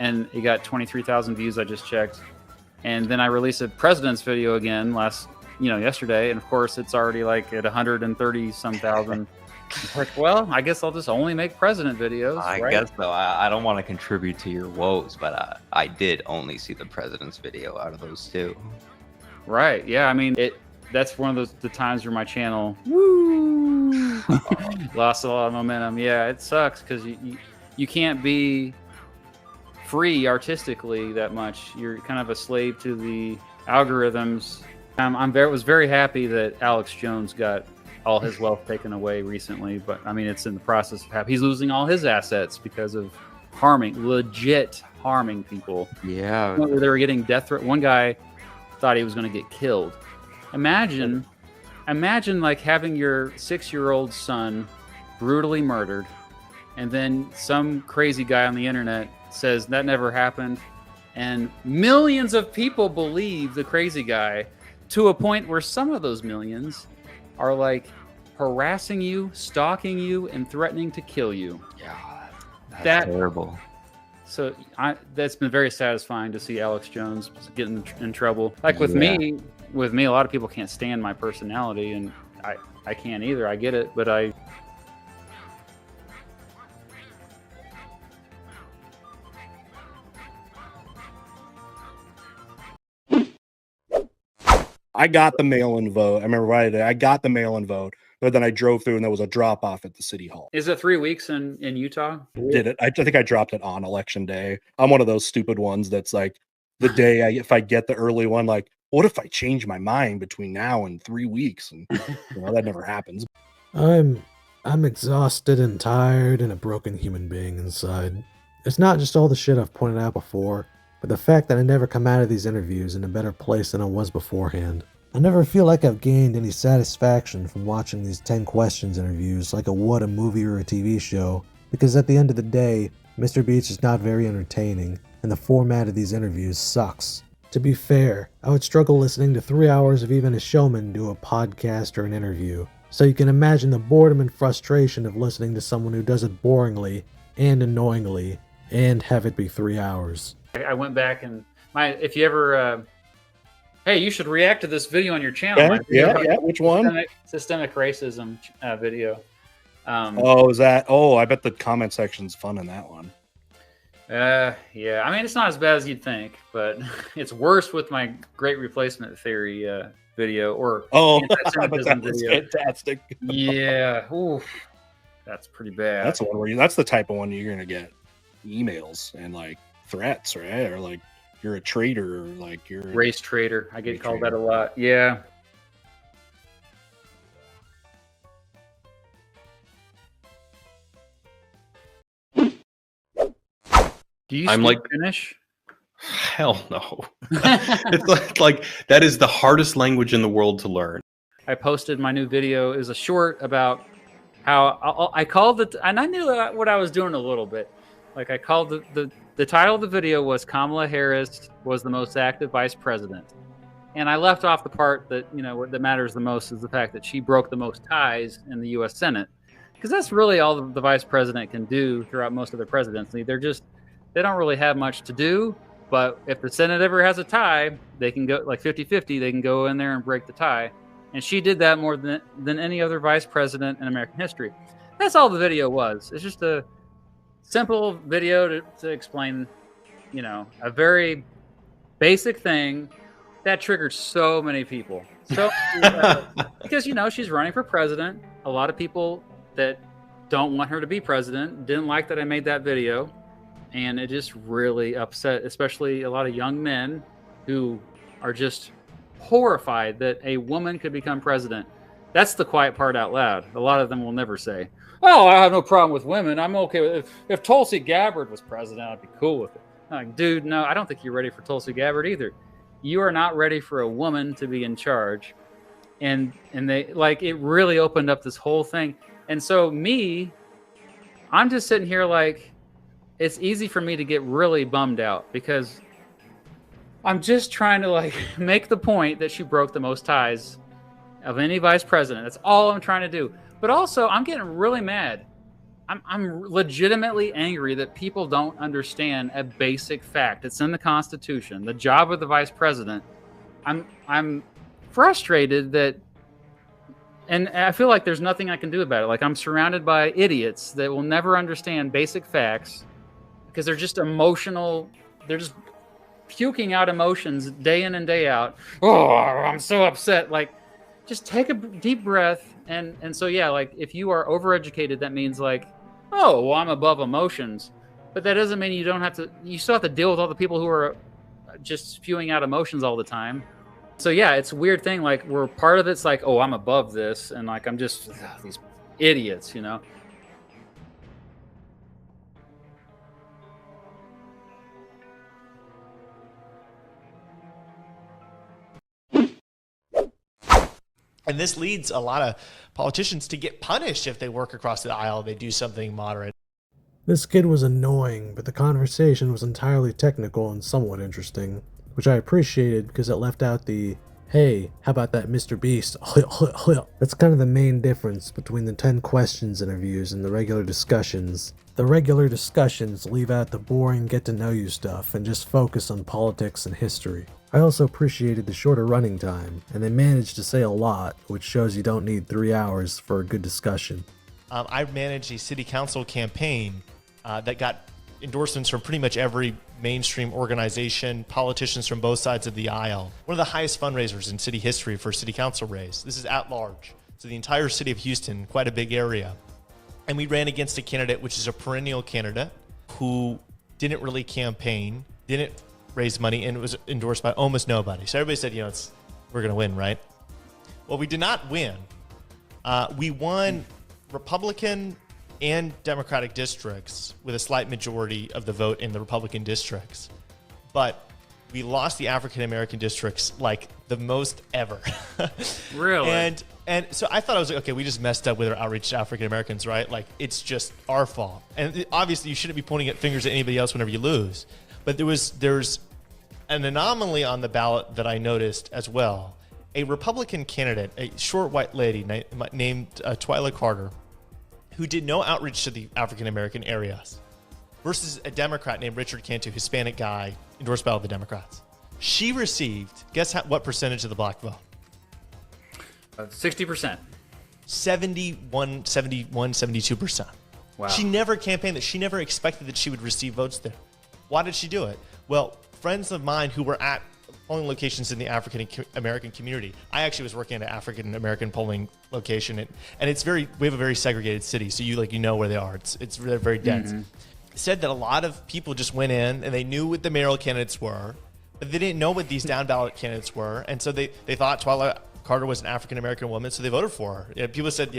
And it got 23,000 views, I just checked. And then I released a president's video again yesterday, and of course it's already like at 130 some thousand. Like, well, I guess I'll just only make president videos. I guess so. I don't want to contribute to your woes, but I did only see the president's video out of those 2. Right. Yeah. I mean, that's one of the times where my channel lost a lot of momentum. Yeah, it sucks because you can't be free artistically that much. You're kind of a slave to the algorithms. Was very happy that Alex Jones got all his wealth taken away recently, but I mean, it's in the process of he's losing all his assets because of legit harming people. Yeah. They were getting death threat. One guy thought he was going to get killed. Imagine like having your 6-year-old son brutally murdered, and then some crazy guy on the internet says that never happened, and millions of people believe the crazy guy to a point where some of those millions are like harassing you, stalking you, and threatening to kill you. Yeah, that's terrible. So that's been very satisfying to see Alex Jones getting in trouble. Like with me, a lot of people can't stand my personality, and I can't either. I get it, but I got the mail-in vote. I remember right today. I got the mail-in vote, but then I drove through and there was a drop-off at the city hall. Is it 3 weeks in Utah? Did it? I think I dropped it on election day. I'm one of those stupid ones that's like the day if I get the early one, like, what if I change my mind between now and 3 weeks? And that never happens. I'm exhausted and tired and a broken human being inside. It's not just all the shit I've pointed out before, but the fact that I never come out of these interviews in a better place than I was beforehand. I never feel like I've gained any satisfaction from watching these 10 questions interviews like I would a movie or a TV show, because at the end of the day, Mr. Beast is not very entertaining, and the format of these interviews sucks. To be fair, I would struggle listening to 3 hours of even a showman do a podcast or an interview. So you can imagine the boredom and frustration of listening to someone who does it boringly and annoyingly and have it be 3 hours. I went back and if you ever, hey, you should react to this video on your channel. Yeah. Which one? Systemic racism video. I bet the comment section's fun in that one. Yeah. I mean, it's not as bad as you'd think, but it's worse with my Great Replacement Theory video or that was fantastic. Yeah. Oof. That's pretty bad. That's the one where that's the type of one you're gonna get emails and like threats, right? Or like you're a traitor, or like you're race traitor. I get called that a lot. Yeah. Do you speak Finnish? Hell no. It's like that is the hardest language in the world to learn. I posted my new video is a short about how I called it, and I knew what I was doing a little bit. Like I called the title of the video was Kamala Harris was the most active vice president. And I left off the part that, what that matters the most is the fact that she broke the most ties in the U.S. Senate. Because that's really all the vice president can do throughout most of their presidency. They don't really have much to do, but if the Senate ever has a tie, they can go like 50-50, they can go in there and break the tie. And she did that more than any other vice president in American history. That's all the video was. It's just a simple video to explain, a very basic thing that triggered so many people. So because, she's running for president. A lot of people that don't want her to be president didn't like that I made that video. And it just really upset, especially a lot of young men who are just horrified that a woman could become president. That's the quiet part out loud. A lot of them will never say, "Oh, I have no problem with women. I'm okay with it. If Tulsi Gabbard was president, I'd be cool with it." I'm like, dude, no, I don't think you're ready for Tulsi Gabbard either. You are not ready for a woman to be in charge. And they it really opened up this whole thing. And so I'm just sitting here like, it's easy for me to get really bummed out because I'm just trying to make the point that she broke the most ties of any vice president. That's all I'm trying to do. But also I'm getting really mad. I'm legitimately angry that people don't understand a basic fact. It's in the Constitution, the job of the vice president. I'm frustrated and I feel like there's nothing I can do about it. Like I'm surrounded by idiots that will never understand basic facts because they're just emotional. They're just puking out emotions day in and day out. Oh, I'm so upset. Like, just take a deep breath. And so, yeah, if you are overeducated, that means oh, well, I'm above emotions. But that doesn't mean you still have to deal with all the people who are just spewing out emotions all the time. So, yeah, it's a weird thing. Where part of it's oh, I'm above this. And I'm just these idiots, And this leads a lot of politicians to get punished if they work across the aisle, they do something moderate. This kid was annoying, but the conversation was entirely technical and somewhat interesting, which I appreciated because it left out the, "Hey, how about that Mr. Beast?" That's kind of the main difference between the 10 questions interviews and the regular discussions. The regular discussions leave out the boring get-to-know-you stuff and just focus on politics and history. I also appreciated the shorter running time, and they managed to say a lot, which shows you don't need 3 hours for a good discussion. I managed a city council campaign that got endorsements from pretty much every mainstream organization, politicians from both sides of the aisle. One of the highest fundraisers in city history for a city council race. This is at large. So the entire city of Houston, quite a big area. And we ran against a candidate, which is a perennial candidate, who didn't really campaign, didn't raise money, and it was endorsed by almost nobody. So everybody said, we're going to win, right? Well, we did not win. We won Republican and Democratic districts with a slight majority of the vote in the Republican districts. But we lost the African-American districts the most ever. Really? And so I thought I was okay, we just messed up with our outreach to African-Americans, right? It's just our fault. And obviously you shouldn't be pointing at fingers at anybody else whenever you lose. But there's an anomaly on the ballot that I noticed as well. A Republican candidate, a short white lady named Twyla Carter, who did no outreach to the African-American areas, versus a Democrat named Richard Cantu, Hispanic guy, endorsed by all the Democrats. She received, guess what percentage of the black vote? 60%. 72%. Wow. She never campaigned that. She never expected that she would receive votes there. Why did she do it? Well, friends of mine who were at polling locations in the African-American community. I actually was working at an African-American polling location, and we have a very segregated city, so you know where they are. It's very, very dense. Mm-hmm. Said that a lot of people just went in and they knew what the mayoral candidates were, but they didn't know what these down ballot candidates were, and so they thought Twyla Carter was an African-American woman, so they voted for her. People said,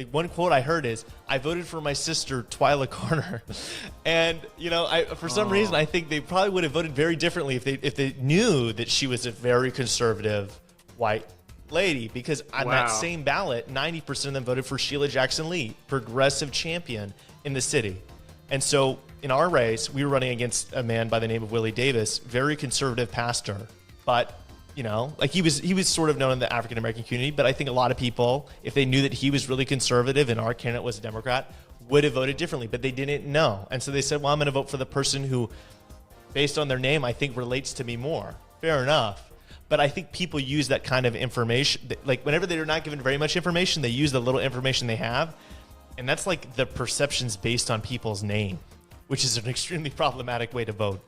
one quote I heard is, "I voted for my sister, Twyla Carter." And, for some reason, I think they probably would have voted very differently if they knew that she was a very conservative white lady, because on that same ballot, 90% of them voted for Sheila Jackson Lee, progressive champion in the city. And so in our race, we were running against a man by the name of Willie Davis, very conservative pastor, but he was sort of known in the African-American community, but I think a lot of people, if they knew that he was really conservative and our candidate was a Democrat, would have voted differently, but they didn't know. And so they said, well, I'm going to vote for the person who, based on their name, I think relates to me more. Fair enough. But I think people use that kind of information, like whenever they're not given very much information, they use the little information they have. And that's like the perceptions based on people's name, which is an extremely problematic way to vote.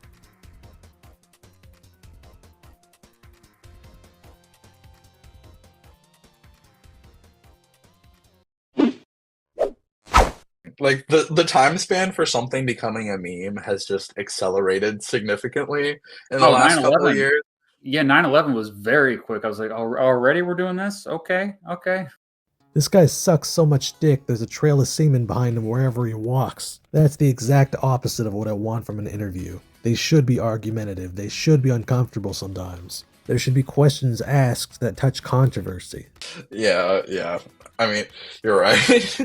Like the time span for something becoming a meme has just accelerated significantly in the last couple of years. Yeah, 9/11 was very quick. I was like, already we're doing this? Okay. This guy sucks so much dick, there's a trail of semen behind him wherever he walks. That's the exact opposite of what I want from an interview. They should be argumentative. They should be uncomfortable sometimes. There should be questions asked that touch controversy. Yeah. I mean, you're right.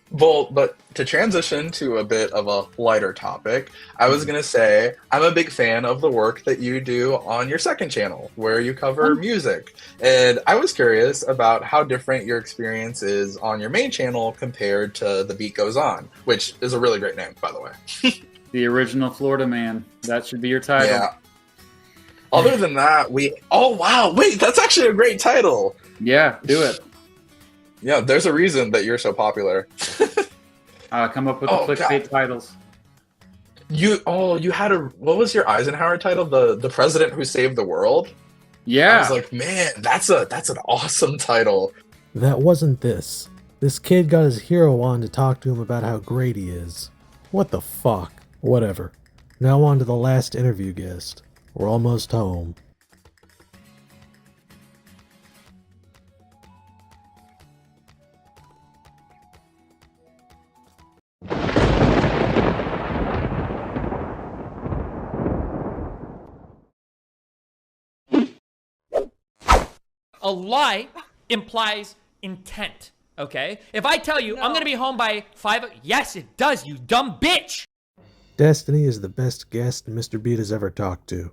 Well, but to transition to a bit of a lighter topic, I was going to say I'm a big fan of the work that you do on your second channel, where you cover music. And I was curious about how different your experience is on your main channel compared to The Beat Goes On, which is a really great name, by the way. The original Florida man. That should be your title. Yeah. Other than that, oh, wow. Wait, that's actually a great title. Yeah, do it. Yeah, there's a reason that you're so popular. Come up with the clickbait titles. You had what was your Eisenhower title? The President Who Saved the World? Yeah. I was like, man, that's an awesome title. That wasn't this. This kid got his hero on to talk to him about how great he is. What the fuck? Whatever. Now on to the last interview guest. We're almost home. A lie implies intent, okay? If I tell you I'm gonna be home by 5, yes, it does, you dumb bitch! Destiny is the best guest Mr. Beat has ever talked to.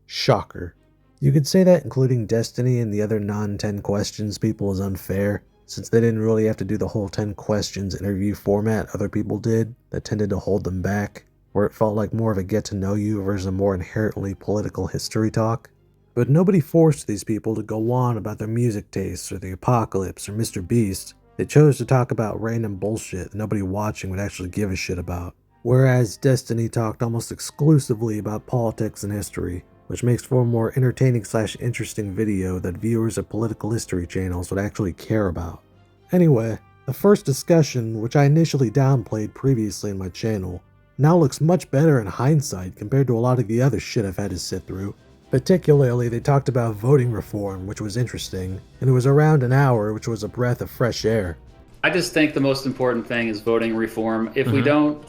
Shocker. You could say that including Destiny and the other non-10 questions people is unfair, since they didn't really have to do the whole 10 questions interview format other people did that tended to hold them back, where it felt like more of a get-to-know-you versus a more inherently political history talk. But nobody forced these people to go on about their music tastes or the apocalypse or Mr. Beast. They chose to talk about random bullshit that nobody watching would actually give a shit about. Whereas Destiny talked almost exclusively about politics and history, which makes for a more entertaining/interesting video that viewers of political history channels would actually care about. Anyway, the first discussion, which I initially downplayed previously in my channel, now looks much better in hindsight compared to a lot of the other shit I've had to sit through. Particularly, they talked about voting reform, which was interesting, and it was around an hour, which was a breath of fresh air. I just think the most important thing is voting reform. If we don't,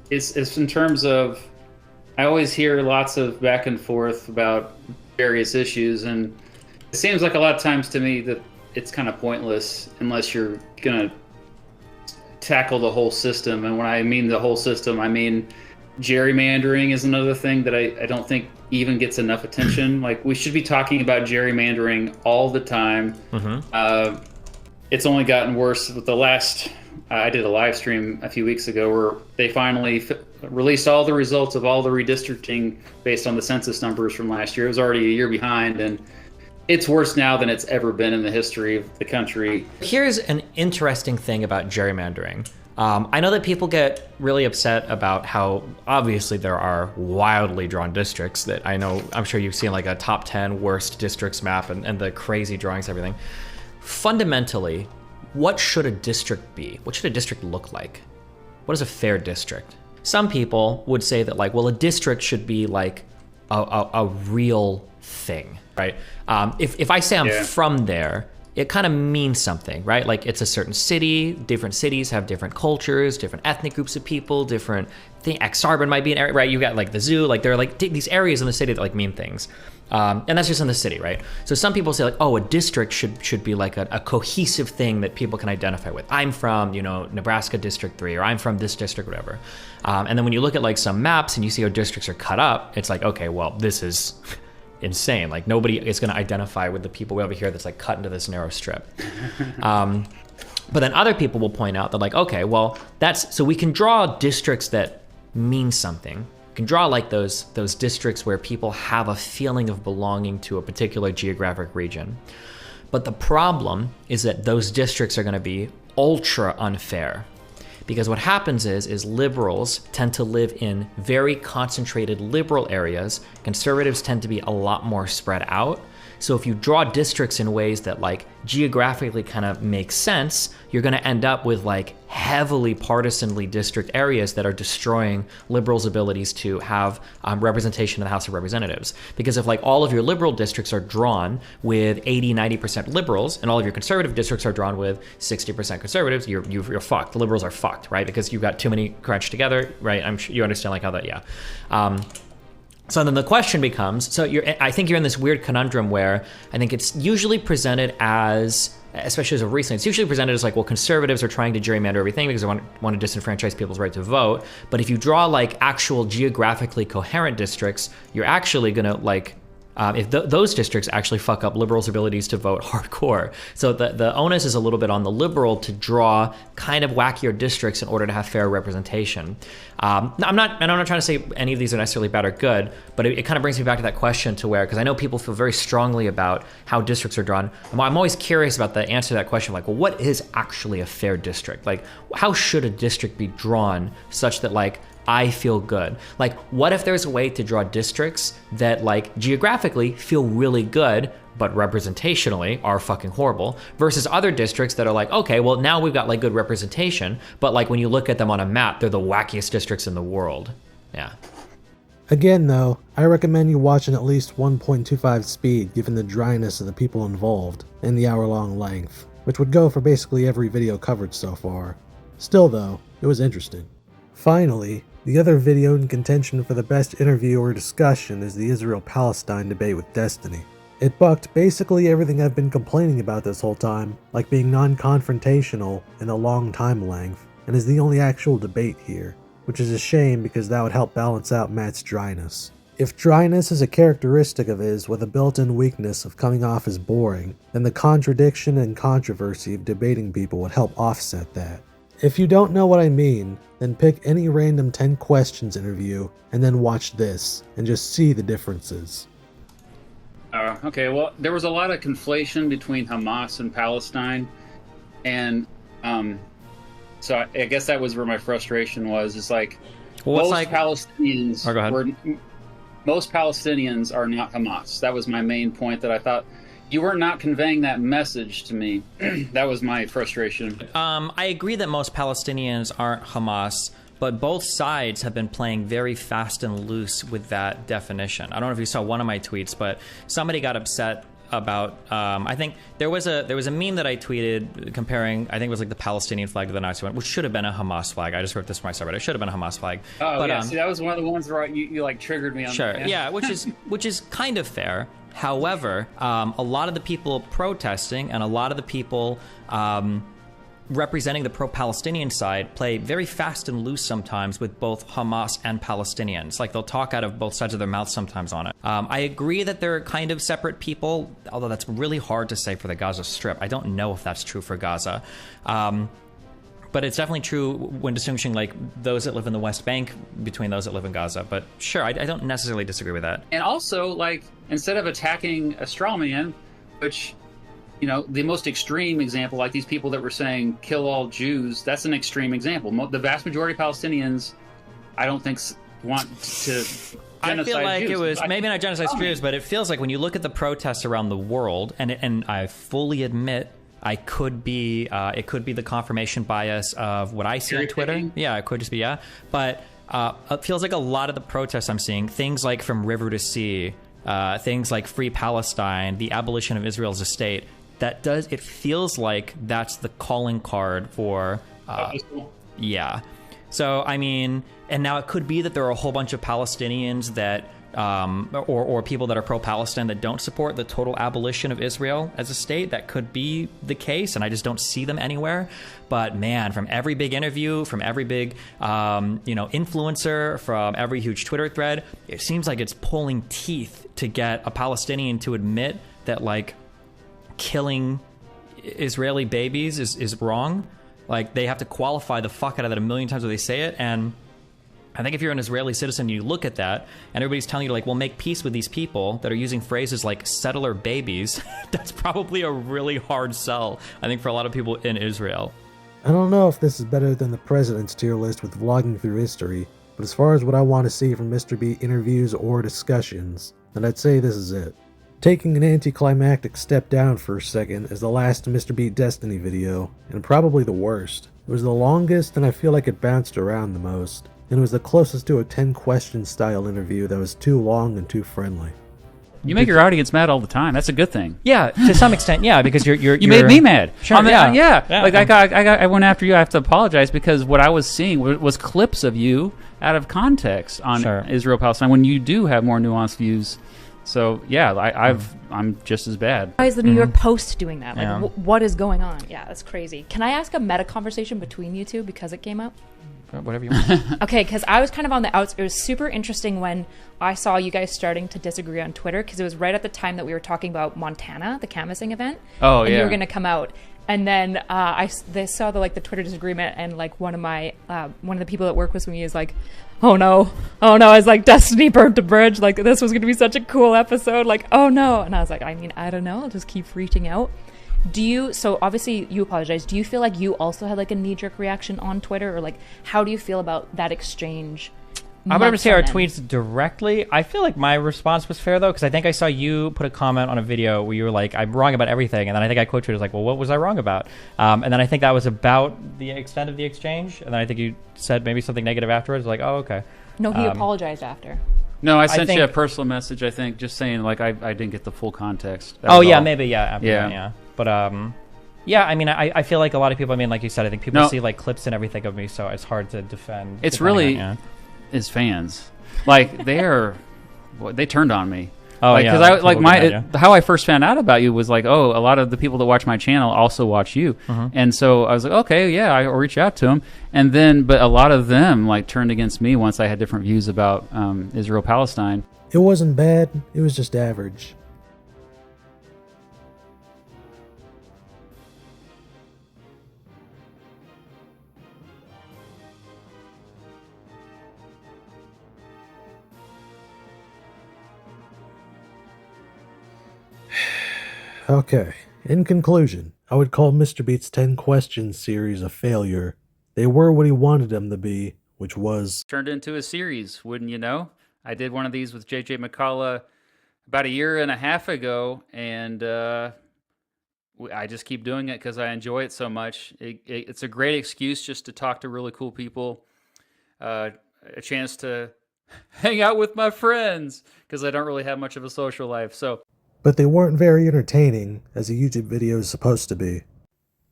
it's in terms of, I always hear lots of back and forth about various issues, and it seems like a lot of times to me that it's kind of pointless unless you're gonna tackle the whole system. And when I mean the whole system, I mean gerrymandering is another thing that I don't think even gets enough attention. Like, we should be talking about gerrymandering all the time. It's only gotten worse with the last. I did a live stream a few weeks ago where they finally released all the results of all the redistricting based on the census numbers from last year. It was already a year behind, and it's worse now than it's ever been in the history of the country. Here's an interesting thing about gerrymandering. I know that people get really upset about how obviously there are wildly drawn districts that I'm sure you've seen like a top 10 worst districts map and the crazy drawings, everything. Fundamentally, what should a district be? What should a district look like? What is a fair district? Some people would say that like, well, a district should be like a real thing, right? If I say I'm from there, it kind of means something, right? Like, it's a certain city, different cities have different cultures, different ethnic groups of people, different thing. Exarban might be an area, right? You got like the zoo, like there are like these areas in the city that like mean things. And that's just in the city, right? So some people say like, oh, a district should be like a cohesive thing that people can identify with. I'm from, Nebraska District 3, or I'm from this district, whatever. And then when you look at like some maps and you see how districts are cut up, it's like, okay, well, this is insane. Like, nobody is going to identify with the people way over here that's like cut into this narrow strip. But then other people will point out that like, okay, well, so we can draw districts that mean something. We can draw like those districts where people have a feeling of belonging to a particular geographic region. But the problem is that those districts are going to be ultra unfair. Because what happens is liberals tend to live in very concentrated liberal areas. Conservatives tend to be a lot more spread out. So if you draw districts in ways that like geographically kind of make sense, you're going to end up with like heavily partisanly district areas that are destroying liberals' abilities to have representation in the House of Representatives. Because if like all of your liberal districts are drawn with 80-90% liberals and all of your conservative districts are drawn with 60% conservatives, you're fucked. The liberals are fucked, right? Because you've got too many crunched together, right? I'm sure you understand like how that, So then the question becomes, I think you're in this weird conundrum where I think it's usually presented as, especially as of recently, it's usually presented as like, well, conservatives are trying to gerrymander everything because they want to disenfranchise people's right to vote. But if you draw like actual geographically coherent districts, you're actually gonna like, if those districts actually fuck up liberals' abilities to vote hardcore. So the onus is a little bit on the liberal to draw kind of wackier districts in order to have fair representation. I'm not trying to say any of these are necessarily bad or good, but it kind of brings me back to that question to where, because I know people feel very strongly about how districts are drawn. I'm always curious about the answer to that question, like, well, what is actually a fair district? Like, how should a district be drawn such that like, I feel good? Like, what if there's a way to draw districts that like geographically feel really good, but representationally are fucking horrible, versus other districts that are like, okay, well now we've got like good representation, but like when you look at them on a map, they're the wackiest districts in the world. Yeah. Again though, I recommend you watching at least 1.25 speed given the dryness of the people involved and the hour-long length, which would go for basically every video covered so far. Still though, it was interesting. Finally, the other video in contention for the best interview or discussion is the Israel-Palestine debate with Destiny. It bucked basically everything I've been complaining about this whole time, like being non-confrontational and a long time length, and is the only actual debate here, which is a shame because that would help balance out Matt's dryness. If dryness is a characteristic of his with a built-in weakness of coming off as boring, then the contradiction and controversy of debating people would help offset that. If you don't know what I mean, then pick any random 10 questions interview and then watch this and just see the differences. Okay, well, there was a lot of conflation between Hamas and Palestine, and so I guess that was where my frustration was. It's like Palestinians most Palestinians are not Hamas. That was my main point, that I thought you were not conveying that message to me. That was my frustration. I agree that most Palestinians aren't Hamas, but both sides have been playing very fast and loose with that definition. I don't know if you saw one of my tweets, but somebody got upset about, I think there was a meme that I tweeted comparing, I think it was like the Palestinian flag to the Nazi one, which should have been a Hamas flag. I just wrote this for myself, but it should have been a Hamas flag. Oh, but, yeah, see, that was one of the ones where you like triggered me on sure, that. Yeah, which is kind of fair. However, a lot of the people protesting and a lot of the people representing the pro-Palestinian side play very fast and loose sometimes with both Hamas and Palestinians. Like, they'll talk out of both sides of their mouths sometimes on it. I agree that they're kind of separate people, although that's really hard to say for the Gaza Strip. I don't know if that's true for Gaza. But it's definitely true when distinguishing like those that live in the West Bank between those that live in Gaza. But sure, I don't necessarily disagree with that. And also, like, instead of attacking a straw man, which, you know, the most extreme example, like these people that were saying kill all Jews, that's an extreme example. The vast majority of Palestinians, I don't think want to I feel like Jews. it was maybe not genocide Jews, but it feels like when you look at the protests around the world, and I fully admit it could be the confirmation bias of what I see on Twitter. Yeah, it could just be, yeah. But it feels like a lot of the protests I'm seeing, things like From River to Sea, things like Free Palestine, the abolition of Israel as a state, it feels like that's the calling card for, yeah. So, I mean, and now it could be that there are a whole bunch of Palestinians that, or people that are pro-Palestine that don't support the total abolition of Israel as a state. That could be the case, and I just don't see them anywhere. But man, from every big interview, from every big, influencer, from every huge Twitter thread, it seems like it's pulling teeth to get a Palestinian to admit that, like, killing Israeli babies is wrong. Like, they have to qualify the fuck out of that a million times when they say it. And I think if you're an Israeli citizen, you look at that and everybody's telling you, like, well, make peace with these people that are using phrases like settler babies. That's probably a really hard sell, I think, for a lot of people in Israel. I don't know if this is better than the president's tier list with vlogging through history, but as far as what I want to see from Mr. B interviews or discussions, then I'd say this is it. Taking an anticlimactic step down for a second is the last Mr. B Destiny video, and probably the worst. It was the longest, and I feel like it bounced around the most, and it was the closest to a 10-question style interview that was too long and too friendly. You make your audience mad all the time. That's a good thing. Yeah, to some extent, yeah, because you're made me mad. Sure, yeah. Like I went after you. I have to apologize because what I was seeing was clips of you out of context on Israel Palestine when you do have more nuanced views. So yeah, I'm just as bad. Why is the New York Post doing that? Like, what is going on? Yeah, that's crazy. Can I ask a meta conversation between you two because it came up? Whatever you want. Okay, because I was kind of on the outs. It was super interesting when I saw you guys starting to disagree on Twitter, because it was right at the time that we were talking about Montana, the canvassing event. Oh, and yeah. you were going to come out. And then they saw the Twitter disagreement, and like one of the people that work with me is like, oh no, it's like Destiny burnt the bridge. Like, this was going to be such a cool episode. Like, oh no. And I was like, I mean, I don't know. I'll just keep reaching out. So obviously you apologize. Do you feel like you also had like a knee-jerk reaction on Twitter, or like how do you feel about that exchange? I'm going to say our tweets directly. I feel like my response was fair though, because I think I saw you put a comment on a video where you were like, I'm wrong about everything. And then I think I quote tweeted like, well, what was I wrong about? And then I think that was about the extent of the exchange. And then I think you said maybe something negative afterwards, like, oh, okay. No, he apologized after. No, I sent you a personal message, I think, just saying like I didn't get the full context. Maybe, yeah. But yeah, I mean, I feel like a lot of people, I mean, like you said, I think people see like clips and everything of me, so it's hard to defend. It's really his fans. Like, they turned on me. Oh, like, yeah. Because how I first found out about you was like, oh, a lot of the people that watch my channel also watch you. And so I was like, okay, yeah, I'll reach out to them. And then, but a lot of them like turned against me once I had different views about Israel Palestine. It wasn't bad. It was just average. Okay, in conclusion, I would call Mr. Beat's 10 Questions series a failure. They were what he wanted them to be, which was turned into a series, wouldn't you know? I did one of these with JJ McCullough about a year and a half ago, and I just keep doing it because I enjoy it so much. It's a great excuse just to talk to really cool people, a chance to hang out with my friends, because I don't really have much of a social life, so... But they weren't very entertaining, as a YouTube video is supposed to be.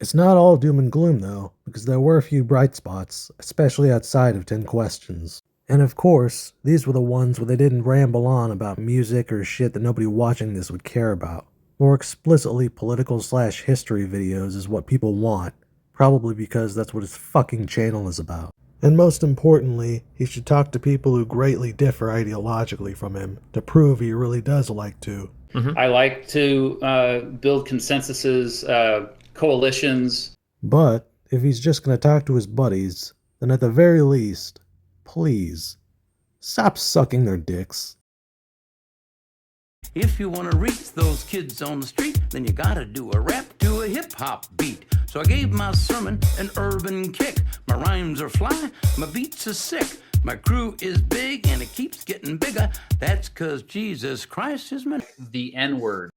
It's not all doom and gloom, though, because there were a few bright spots, especially outside of 10 Questions. And of course, these were the ones where they didn't ramble on about music or shit that nobody watching this would care about. More explicitly political/history videos is what people want, Probably because that's what his fucking channel is about. And most importantly, he should talk to people who greatly differ ideologically from him to prove he really does like to. I like to build consensuses, coalitions. But if he's just going to talk to his buddies, then at the very least, please, stop sucking their dicks. If you want to reach those kids on the street, then you gotta do a rap to a hip-hop beat. So I gave my sermon an urban kick. My rhymes are fly, my beats are sick. My crew is big and it keeps getting bigger. That's 'cause Jesus Christ is my... The N-word.